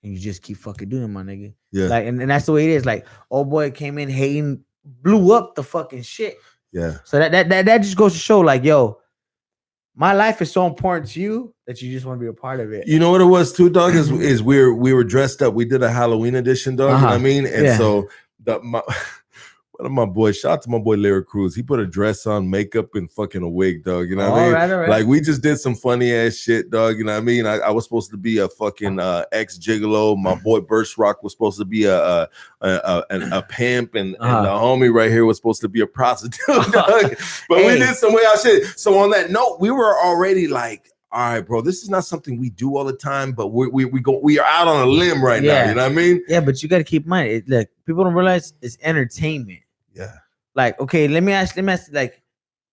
And you just keep fucking doing it, my nigga. Yeah. Like, and that's the way it is. Like, old boy came in hating, blew up the fucking shit. Yeah. So that just goes to show, like, yo, my life is so important to you that you just want to be a part of it. You know what it was too, dog? Is we were dressed up. We did a Halloween edition, dog. You know what I mean? And so one of my boys, shout out to my boy Larry Cruz. He put a dress on, makeup, and fucking a wig, dog. You know what I mean? Right. Like we just did some funny ass shit, dog. You know what I mean? I was supposed to be a fucking ex gigolo. My boy Burst Rock was supposed to be a pimp, and the homie right here was supposed to be a prostitute, dog. But we did some way out shit. So on that note, we were already like, all right, bro, this is not something we do all the time, but we are out on a limb right now. You know what I mean? Yeah, but you got to keep in mind, look, people don't realize it's entertainment. Yeah. Like, okay, let me ask, like,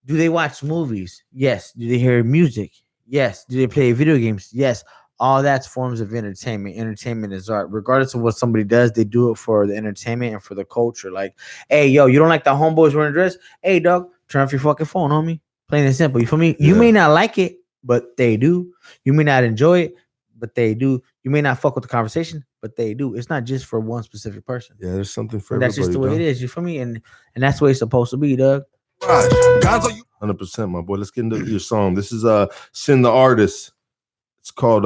do they watch movies? Yes. Do they hear music? Yes. Do they play video games? Yes. All that's forms of entertainment. Entertainment is art. Regardless of what somebody does, they do it for the entertainment and for the culture. Like, hey, yo, you don't like the homeboys wearing a dress? Hey, dog, turn off your fucking phone, homie. Plain and simple. You feel me? Yeah. You may not like it, but they do. You may not enjoy it, but they do. You may not fuck with the conversation, but they do. It's not just for one specific person. Yeah, there's something for everybody. That's just the way it is. You feel me? And that's the way it's supposed to be, Doug. 100%, my boy. Let's get into your song. This is Sin the Artist. It's called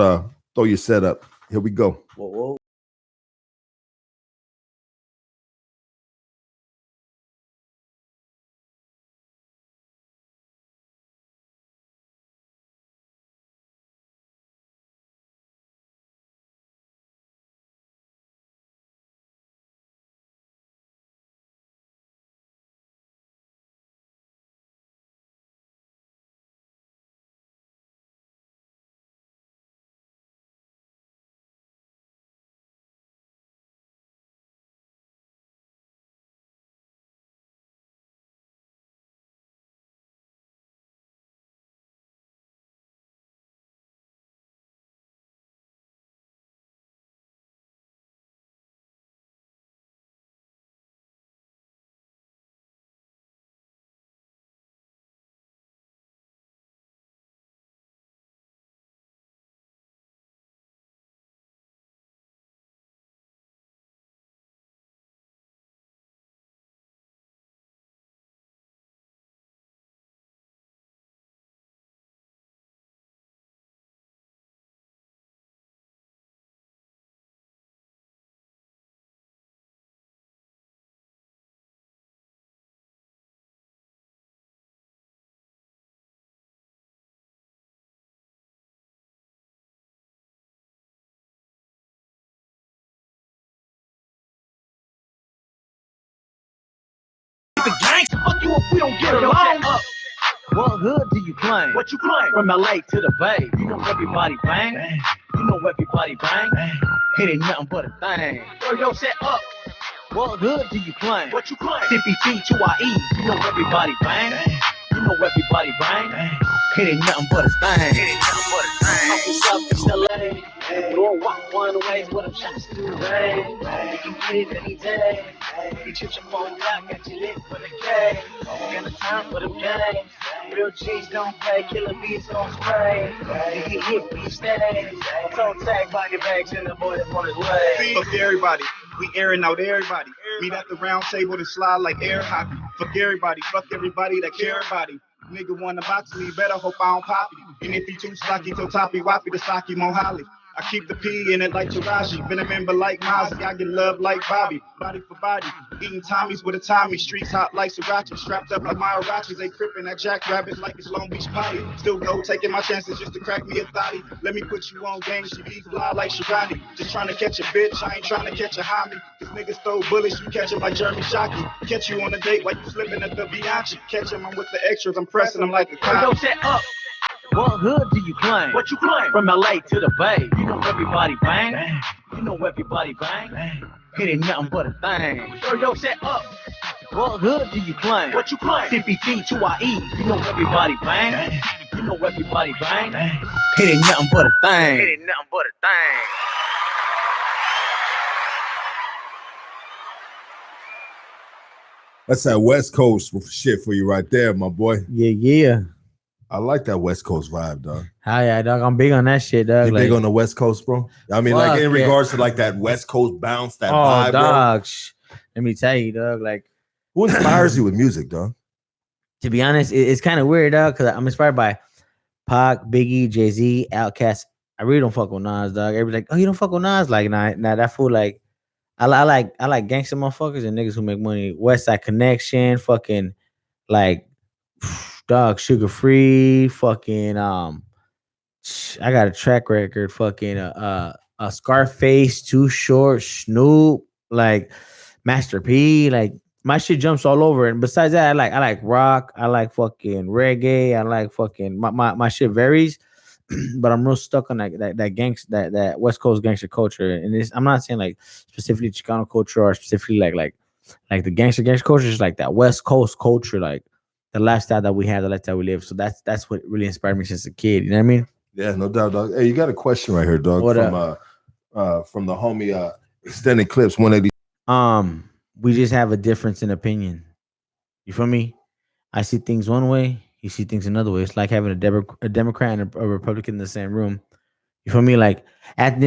Throw Your Setup. Here we go. Whoa. gangster, fuck you if we don't get along. What hood do you claim? What you claim? From LA to the Bay, you know everybody bang. You know everybody bang. It ain't nothing but a thing. Yo, set up. What hood do you claim? What you claim? CPT to IE, you know everybody bang. You know everybody bang. It ain't nothing but a thing. It ain't nothing but a thing. I'm from Southeast LA. Norwalk one ways with them shots to the rain. You can get it any day. You shoot your phone back, got you lit for the K. Got the time for them games. Real G's don't play, killer beats don't spray. You get hit, we stay. Toe tag, body bags, and the boy that's on his way. Fuck everybody. We airing out everybody. Meet at the round table and slide like air hockey. Fuck everybody that care about it. Nigga wanna box me, better hope I don't pop you. And if he too stocky, to toppy, wappy, the socky, Mohali. I keep the P in it like Taraji. Been a member like Mozzie. I get love like Bobby. Body for body. Eating Tommies with a Tommy. Streets hot like Sriracha. Strapped up like Maharachis. They crippin' that Jackrabbit like it's Long Beach Potty. Still go taking my chances just to crack me a thotty. Let me put you on game. She be fly like Shirani. Just trying to catch a bitch. I ain't trying to catch a homie. Cause niggas throw bullets. You catch 'em like Jeremy Shockey. Catch you on a date like you slipping at the Bianchi. Catch 'em, I'm with the extras. I'm pressing them like a cop. Yo, set up. What hood do you claim? What you claim? From LA to the Bay, you know everybody bang. You know everybody bang. It ain't nothing but a thing. Yo, set up. What hood do you claim? What you claim? CPT to IE, you know everybody bang. You know everybody bang. It ain't nothing but a thing. It ain't nothing but a thing. That's that West Coast shit for you right there, my boy. Yeah. I like that West Coast vibe, dog. Hi, yeah, dog. I'm big on that shit, dog. You like, big on the West Coast, bro? I mean, like in regards to like that West Coast bounce, that vibe, dog. bro. Let me tell you, dog. Like, who inspires you with music, dog? To be honest, it's kind of weird, dog, because I'm inspired by Pac, Biggie, Jay-Z, Outkast. I really don't fuck with Nas, dog. Everybody's like, oh, you don't fuck with Nas? Like, nah, that fool, like, I like gangster motherfuckers and niggas who make money. West Side Connection, fucking, like, dog, Sugar Free, fucking, I got a track record, fucking, a Scarface, Too Short, Snoop, like, Master P, like, my shit jumps all over. And besides that, I like rock, I like fucking reggae, I like fucking, my shit varies, but I'm real stuck on that West Coast gangster culture. And I'm not saying like specifically Chicano culture or specifically like the gangster culture, just like that West Coast culture, like the lifestyle that we have, the lifestyle we live. So that's what really inspired me since a kid. You know what I mean? Yeah, no doubt, dog. Hey, you got a question right here, dog. From the homie Extended Clips 180. We just have a difference in opinion. You feel me? I see things one way, you see things another way. It's like having a Democrat and a Republican in the same room. You feel me? Like at the end